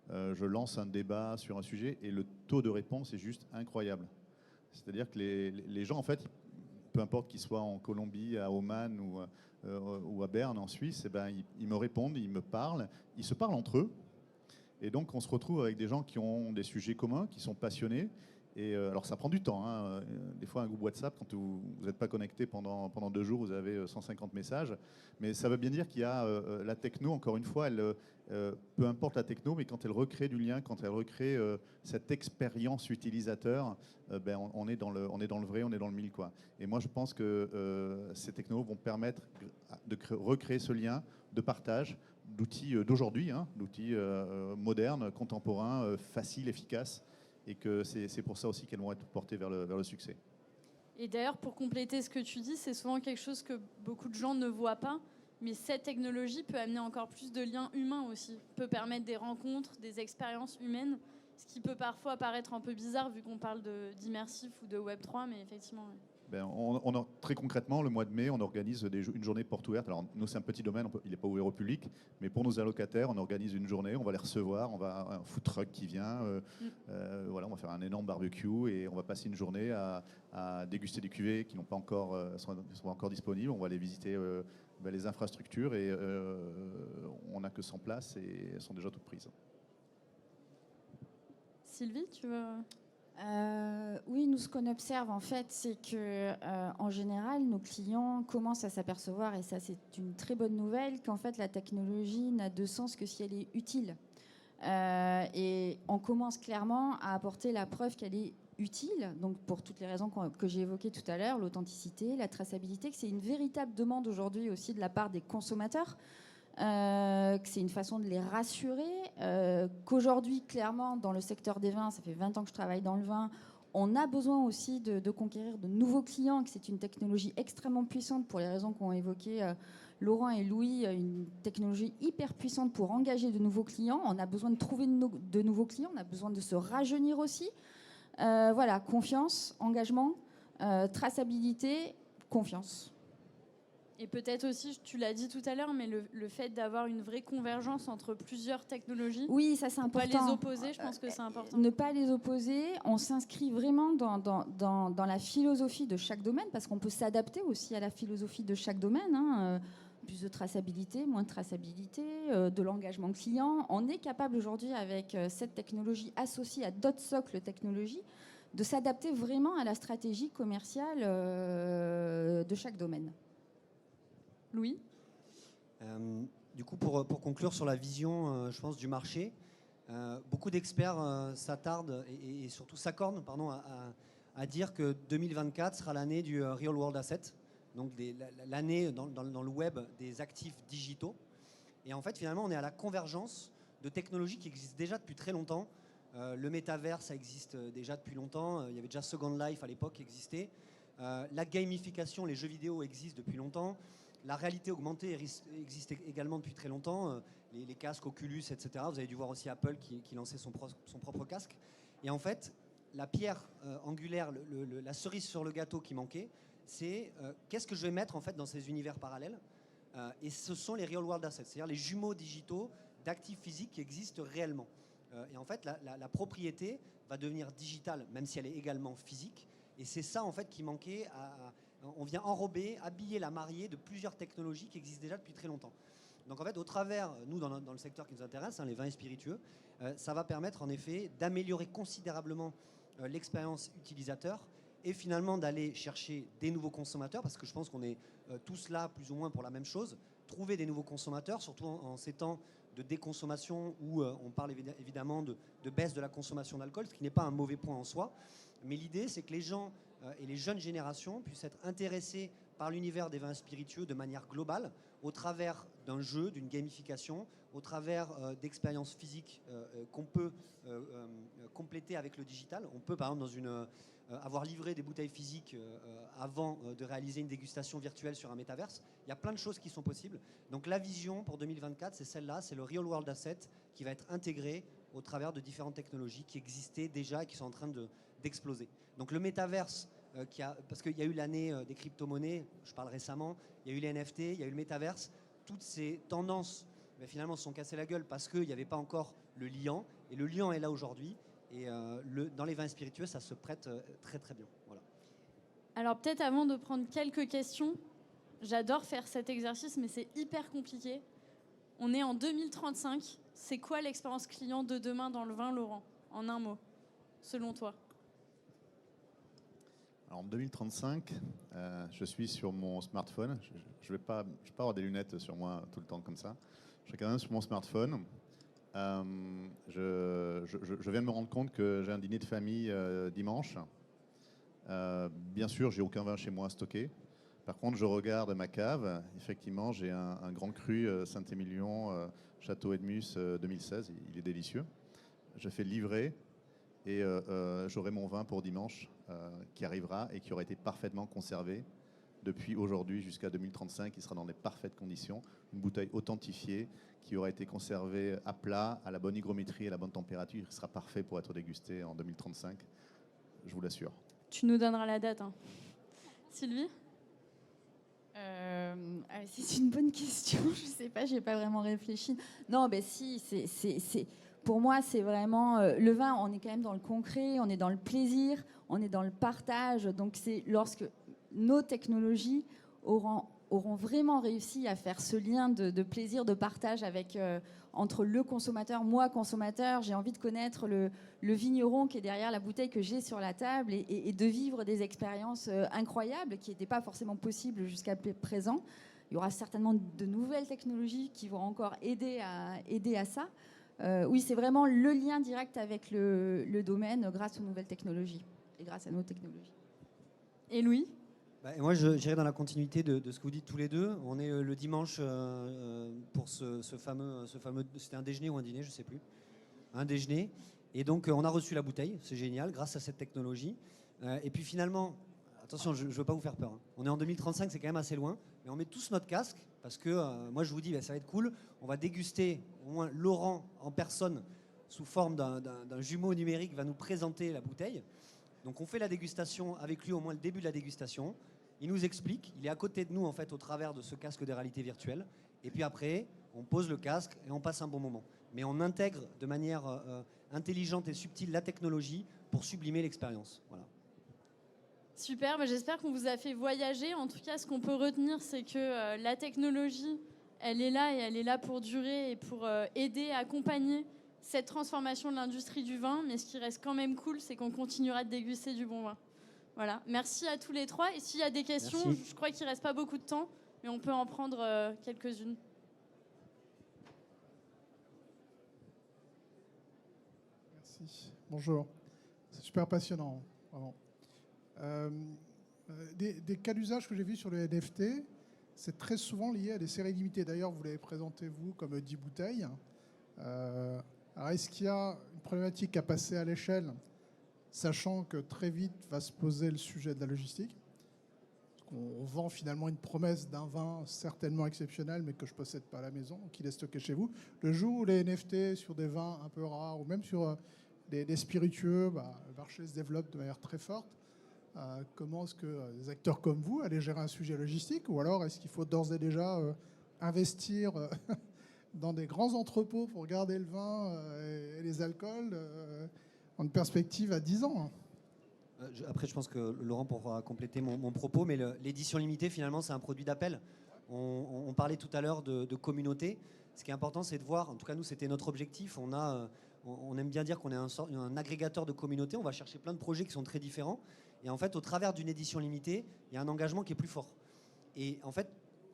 je lance un débat sur un sujet et le taux de réponse est juste incroyable. C'est-à-dire que les gens en fait, peu importe qu'ils soient en Colombie, à Oman ou à Berne en Suisse, eh ben, ils me répondent, ils me parlent, ils se parlent entre eux. Et donc on se retrouve avec des gens qui ont des sujets communs, qui sont passionnés. Et alors ça prend du temps, hein. Des fois un groupe WhatsApp, quand vous n'êtes pas connecté pendant 2 jours, vous avez 150 messages. Mais ça veut bien dire qu'il y a la techno, encore une fois, peu importe la techno, mais quand elle recrée du lien, quand elle recrée cette expérience utilisateur, on est dans le vrai, on est dans le mille, quoi. Et moi je pense que ces technos vont permettre de recréer ce lien de partage d'outils d'aujourd'hui, hein, d'outils modernes, contemporains, faciles, efficaces. Et que c'est pour ça aussi qu'elles vont être portées vers le succès. Et d'ailleurs, pour compléter ce que tu dis, c'est souvent quelque chose que beaucoup de gens ne voient pas, mais cette technologie peut amener encore plus de liens humains aussi, peut permettre des rencontres, des expériences humaines, ce qui peut parfois paraître un peu bizarre vu qu'on parle d'immersif ou de Web3, mais effectivement... Ouais. Très concrètement, le mois de mai, on organise une journée porte ouverte. Alors nous, c'est un petit domaine, il n'est pas ouvert au public, mais pour nos allocataires, on organise une journée, on va les recevoir, on va un food truck qui vient, voilà, on va faire un énorme barbecue et on va passer une journée à déguster des cuvées qui n'ont pas encore, sont encore disponibles. On va aller visiter les infrastructures et on n'a que 100 places et elles sont déjà toutes prises. Sylvie, tu veux... Oui, nous, ce qu'on observe, en fait, c'est que, en général, nos clients commencent à s'apercevoir, et ça, c'est une très bonne nouvelle, qu'en fait, la technologie n'a de sens que si elle est utile. Et on commence clairement à apporter la preuve qu'elle est utile, donc pour toutes les raisons que j'ai évoquées tout à l'heure, l'authenticité, la traçabilité, que c'est une véritable demande aujourd'hui aussi de la part des consommateurs. Que c'est une façon de les rassurer, qu'aujourd'hui, clairement, dans le secteur des vins, ça fait 20 ans que je travaille dans le vin, on a besoin aussi de conquérir de nouveaux clients, que c'est une technologie extrêmement puissante pour les raisons qu'ont évoquées Laurent et Louis, une technologie hyper puissante pour engager de nouveaux clients. On a besoin de trouver de nouveaux clients, on a besoin de se rajeunir aussi. Voilà, confiance, engagement, traçabilité, confiance. Et peut-être aussi, tu l'as dit tout à l'heure, mais le fait d'avoir une vraie convergence entre plusieurs technologies. Oui, ça c'est important. Ne pas les opposer, je pense que c'est important. Ne pas les opposer. On s'inscrit vraiment dans la philosophie de chaque domaine, parce qu'on peut s'adapter aussi à la philosophie de chaque domaine. Hein. Plus de traçabilité, moins de traçabilité, de l'engagement client. On est capable aujourd'hui, avec cette technologie associée à d'autres socles technologies, de s'adapter vraiment à la stratégie commerciale de chaque domaine. Louis ? Du coup, pour conclure sur la vision, je pense, du marché, beaucoup d'experts s'attardent et surtout s'accordent à dire que 2024 sera l'année du Real World Asset, donc l'année dans le web des actifs digitaux. Et en fait, finalement, on est à la convergence de technologies qui existent déjà depuis très longtemps. Le métavers, ça existe déjà depuis longtemps. Il y avait déjà Second Life à l'époque qui existait. La gamification, les jeux vidéo existent depuis longtemps. La réalité augmentée existe également depuis très longtemps. Les casques Oculus, etc. Vous avez dû voir aussi Apple qui lançait son propre casque. Et en fait, la pierre angulaire, la cerise sur le gâteau qui manquait, c'est qu'est-ce que je vais mettre en fait dans ces univers parallèles. Et ce sont les real world assets, c'est-à-dire les jumeaux digitaux d'actifs physiques qui existent réellement. Et en fait, la propriété va devenir digitale, même si elle est également physique. Et c'est ça en fait qui manquait. On vient enrober, habiller la mariée de plusieurs technologies qui existent déjà depuis très longtemps. Donc en fait, au travers, nous dans le secteur qui nous intéresse, les vins et spiritueux, ça va permettre en effet d'améliorer considérablement l'expérience utilisateur et finalement d'aller chercher des nouveaux consommateurs, parce que je pense qu'on est tous là plus ou moins pour la même chose, trouver des nouveaux consommateurs, surtout en ces temps de déconsommation où on parle évidemment de baisse de la consommation d'alcool, ce qui n'est pas un mauvais point en soi. Mais l'idée, c'est que les gens et les jeunes générations puissent être intéressés par l'univers des vins spiritueux de manière globale, au travers d'un jeu, d'une gamification, au travers d'expériences physiques qu'on peut compléter avec le digital. On peut par exemple avoir livré des bouteilles physiques avant de réaliser une dégustation virtuelle sur un métaverse. Il y a plein de choses qui sont possibles. Donc la vision pour 2024, c'est celle-là, c'est le Real World Asset qui va être intégré au travers de différentes technologies qui existaient déjà et qui sont en train d'exploser. Donc le métaverse, parce qu'il y a eu l'année des crypto-monnaies, je parle récemment, il y a eu les NFT, il y a eu le métaverse, toutes ces tendances finalement se sont cassées la gueule parce qu'il n'y avait pas encore le liant, et le liant est là aujourd'hui, et dans les vins spiritueux, ça se prête très très bien. Voilà. Alors peut-être avant de prendre quelques questions, j'adore faire cet exercice, mais c'est hyper compliqué. On est en 2035, c'est quoi l'expérience client de demain dans le vin, Laurent? En un mot, selon toi. Alors en 2035, je suis sur mon smartphone. Je vais pas avoir des lunettes sur moi tout le temps comme ça. Je suis quand même sur mon smartphone. Je viens de me rendre compte que j'ai un dîner de famille dimanche. Bien sûr, j'ai aucun vin chez moi stocké. Par contre, je regarde ma cave. Effectivement, j'ai un grand cru Saint-Émilion, Château Edmus 2016. Il est délicieux. Je fais livrer. Et j'aurai mon vin pour dimanche qui arrivera et qui aura été parfaitement conservé depuis aujourd'hui jusqu'à 2035. Il sera dans les parfaites conditions. Une bouteille authentifiée qui aura été conservée à plat, à la bonne hygrométrie et à la bonne température. Il sera parfait pour être dégusté en 2035. Je vous l'assure. Tu nous donneras la date. Hein. Sylvie ? C'est une bonne question. Je ne sais pas, je n'ai pas vraiment réfléchi. Non, ben si, pour moi, c'est vraiment le vin. On est quand même dans le concret, on est dans le plaisir, on est dans le partage. Donc, c'est lorsque nos technologies auront vraiment réussi à faire ce lien de plaisir, de partage entre le consommateur, moi consommateur, j'ai envie de connaître le vigneron qui est derrière la bouteille que j'ai sur la table et de vivre des expériences incroyables qui n'étaient pas forcément possibles jusqu'à présent. Il y aura certainement de nouvelles technologies qui vont encore aider à ça. Oui, c'est vraiment le lien direct avec le domaine grâce aux nouvelles technologies et grâce à nos technologies. Et Louis ? Et moi, j'irai dans la continuité de ce que vous dites tous les deux. On est le dimanche pour ce fameux, c'était un déjeuner ou un dîner, je ne sais plus. Un déjeuner. Et donc, on a reçu la bouteille, c'est génial, grâce à cette technologie. Et puis finalement, attention, je ne veux pas vous faire peur. Hein. On est en 2035, c'est quand même assez loin. Mais on met tous notre casque, parce que moi, je vous dis, ça va être cool. On va déguster, au moins Laurent en personne, sous forme d'un jumeau numérique, va nous présenter la bouteille. Donc on fait la dégustation avec lui, au moins le début de la dégustation. Il nous explique, il est à côté de nous en fait au travers de ce casque de réalité virtuelle. Et puis après, on pose le casque et on passe un bon moment. Mais on intègre de manière intelligente et subtile la technologie pour sublimer l'expérience. Voilà. Super, j'espère qu'on vous a fait voyager. En tout cas, ce qu'on peut retenir, c'est que la technologie, elle est là et elle est là pour durer et pour aider, accompagner cette transformation de l'industrie du vin. Mais ce qui reste quand même cool, c'est qu'on continuera de déguster du bon vin. Voilà, merci à tous les trois. Et s'il y a des questions, merci. Je crois qu'il ne reste pas beaucoup de temps, mais on peut en prendre quelques-unes. Merci. Bonjour. C'est super passionnant, vraiment. Des cas d'usage que j'ai vus sur le NFT, c'est très souvent lié à des séries limitées. D'ailleurs, vous l'avez présenté, vous, comme 10 bouteilles. Alors, est-ce qu'il y a une problématique à passer à l'échelle, sachant que très vite va se poser le sujet de la logistique? On vend finalement une promesse d'un vin certainement exceptionnel, mais que je ne possède pas à la maison, qu'il est stocké chez vous. Le jour où les NFT sur des vins un peu rares, ou même sur des spiritueux, le marché se développe de manière très forte. Comment est-ce que des acteurs comme vous allez gérer un sujet logistique? Ou alors est-ce qu'il faut d'ores et déjà investir dans des grands entrepôts pour garder le vin et les alcools en perspective à 10 ans? Après, je pense que Laurent pourra compléter mon propos, mais l'édition limitée, finalement, c'est un produit d'appel. On parlait tout à l'heure de communauté. Ce qui est important, c'est de voir, en tout cas nous, c'était notre objectif. On aime bien dire qu'on est un agrégateur de communauté. On va chercher plein de projets qui sont très différents. Et en fait, au travers d'une édition limitée, il y a un engagement qui est plus fort. Et en fait,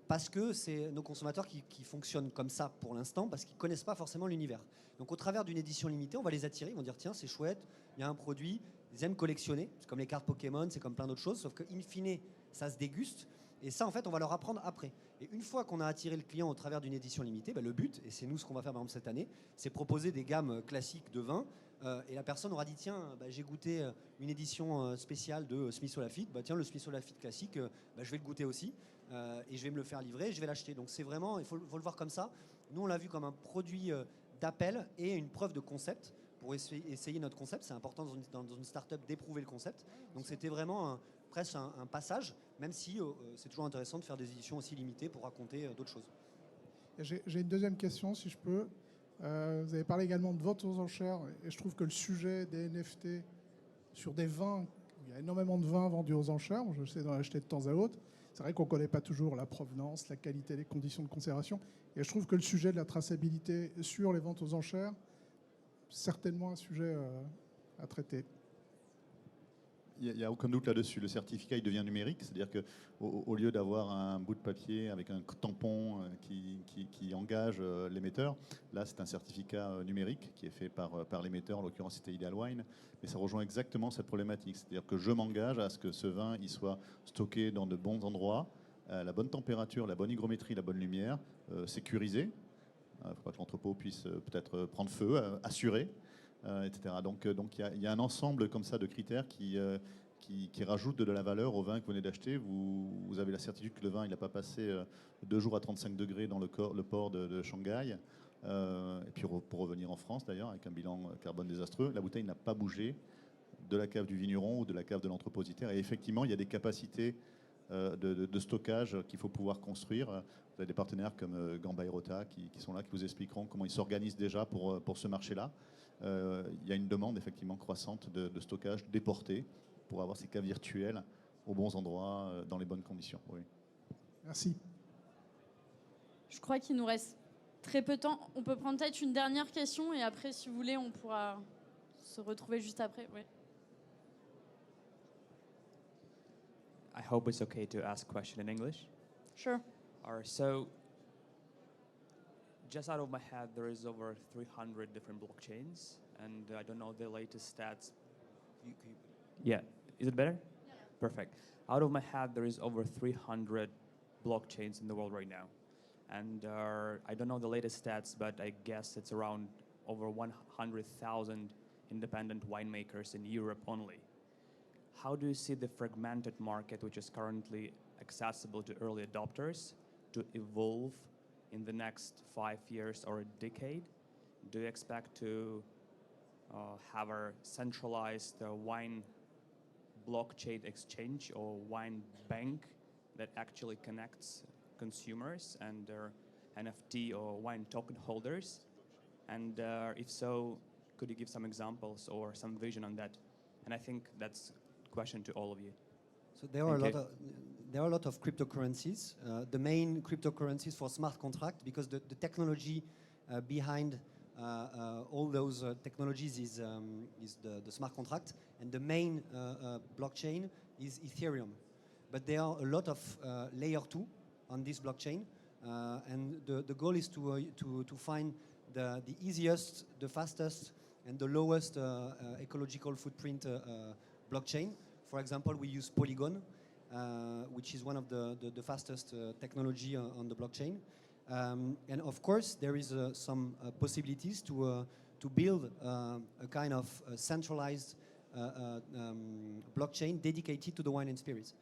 parce que c'est nos consommateurs qui fonctionnent comme ça pour l'instant, parce qu'ils ne connaissent pas forcément l'univers. Donc au travers d'une édition limitée, on va les attirer, ils vont dire tiens, c'est chouette, il y a un produit, ils aiment collectionner, c'est comme les cartes Pokémon, c'est comme plein d'autres choses, sauf qu'in fine, ça se déguste. Et ça, en fait, on va leur apprendre après. Et une fois qu'on a attiré le client au travers d'une édition limitée, le but, et c'est nous ce qu'on va faire par exemple cette année, c'est proposer des gammes classiques de vin. Et la personne aura dit tiens, j'ai goûté une édition spéciale de Smith Lafitte. Tiens, le Smith Lafitte classique, je vais le goûter aussi. Et je vais me le faire livrer et je vais l'acheter. Donc c'est vraiment, il faut le voir comme ça. Nous, on l'a vu comme un produit d'appel et une preuve de concept pour essayer notre concept. C'est important dans une start-up d'éprouver le concept. Donc c'était vraiment presque un passage, même si c'est toujours intéressant de faire des éditions aussi limitées pour raconter d'autres choses. J'ai une deuxième question, si je peux. Vous avez parlé également de vente aux enchères, et je trouve que le sujet des NFT sur des vins, il y a énormément de vins vendus aux enchères, je sais d'en acheter de temps à autre. C'est vrai qu'on ne connaît pas toujours la provenance, la qualité, les conditions de conservation. Et je trouve que le sujet de la traçabilité sur les ventes aux enchères, certainement un sujet à traiter. Il n'y a aucun doute là-dessus. Le certificat, il devient numérique. C'est-à-dire qu'au lieu d'avoir un bout de papier avec un tampon qui engage l'émetteur, là, c'est un certificat numérique qui est fait par l'émetteur. En l'occurrence, c'était Ideal Wine. Mais ça rejoint exactement cette problématique. C'est-à-dire que je m'engage à ce que ce vin il soit stocké dans de bons endroits, à la bonne température, la bonne hygrométrie, la bonne lumière, sécurisé. Il ne faut pas que l'entrepôt puisse peut-être prendre feu, assuré. Etc. Donc il y a un ensemble comme ça de critères qui rajoutent de la valeur au vin que vous venez d'acheter. Vous avez la certitude que le vin il n'a pas passé 2 jours à 35 degrés dans le port de Shanghai. Et puis pour revenir en France d'ailleurs, avec un bilan carbone désastreux, la bouteille n'a pas bougé de la cave du vigneron ou de la cave de l'entrepositaire. Et effectivement, il y a des capacités de stockage qu'il faut pouvoir construire. Vous avez des partenaires comme Gamba et Rota qui sont là, qui vous expliqueront comment ils s'organisent déjà pour ce marché-là. Il y a une demande effectivement croissante de stockage déporté pour avoir ces caves virtuelles aux bons endroits, dans les bonnes conditions. Oui. Merci. Je crois qu'il nous reste très peu de temps. On peut prendre peut-être une dernière question et après, si vous voulez, on pourra se retrouver juste après. Ouais. I hope it's okay to ask a question in English. Sure. All right, so just out of my head, there is over 300 different blockchains, and I don't know the latest stats. Yeah, is it better? Yeah. Perfect. Out of my head, there is over 300 blockchains in the world right now. And I don't know the latest stats, but I guess it's around over 100,000 independent winemakers in Europe only. How do you see the fragmented market, which is currently accessible to early adopters, to evolve in the next 5 years or a decade? Do you expect to have a centralized wine blockchain exchange or wine bank that actually connects consumers and their NFT or wine token holders? And if so, could you give some examples or some vision on that? And I think that's a question to all of you. So there are a lot of cryptocurrencies. The main cryptocurrencies for smart contract, because the technology behind all those technologies is the smart contract, and the main blockchain is Ethereum. But there are a lot of layer 2 on this blockchain, and the goal is to find the easiest, the fastest, and the lowest ecological footprint blockchain. For example, we use Polygon, which is one of the fastest technology on the blockchain. And of course, there is some possibilities to build a kind of centralized blockchain dedicated to the wine and spirits.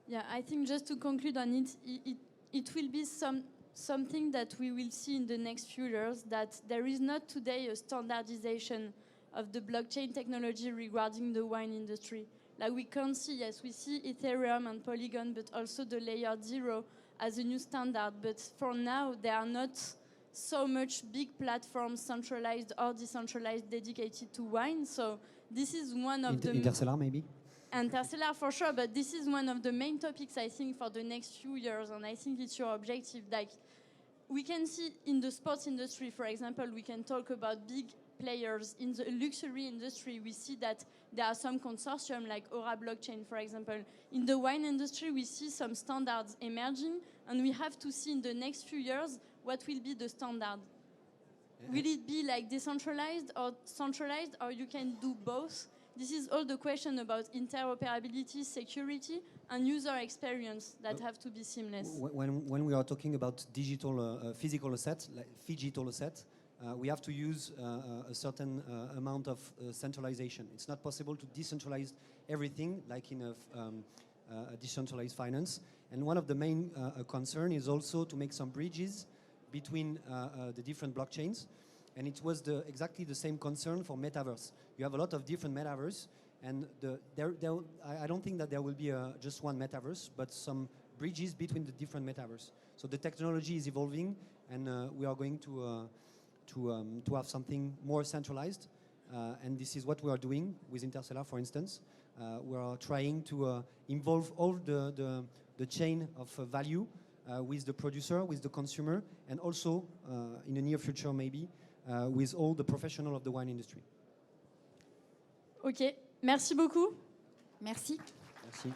Yeah, I think just to conclude on it, it will be something that we will see in the next few years, that there is not today a standardization of the blockchain technology regarding the wine industry. Like we can see, yes, we see Ethereum and Polygon, but also the layer 0 as a new standard. But for now, there are not so much big platforms, centralized or decentralized, dedicated to wine. So this is one of the Interstellar, maybe? Interstellar for sure, but this is one of the main topics I think for the next few years, and I think it's your objective. Like we can see in the sports industry, for example, we can talk about big players in the luxury industry. We see that there are some consortium like Aura Blockchain, for example. In the wine industry, we see some standards emerging, and we have to see in the next few years what will be the standard. Will it be like decentralized or centralized, or you can do both? This is all the question about interoperability, security, and user experience that have to be seamless. When we are talking about digital, physical asset, like phygital asset, we have to use a certain amount of centralization. It's not possible to decentralize everything like in a decentralized finance. And one of the main concern is also to make some bridges between the different blockchains. And it was exactly the same concern for metaverse. You have a lot of different metaverse, and I don't think that there will be just one metaverse, but some bridges between the different metaverse. So the technology is evolving, and we are going to have something more centralized. And this is what we are doing with Interstellar, for instance. We are trying to involve all the chain of value with the producer, with the consumer, and also in the near future maybe with all the professionals of the wine industry. Ok, merci beaucoup. Merci. Merci.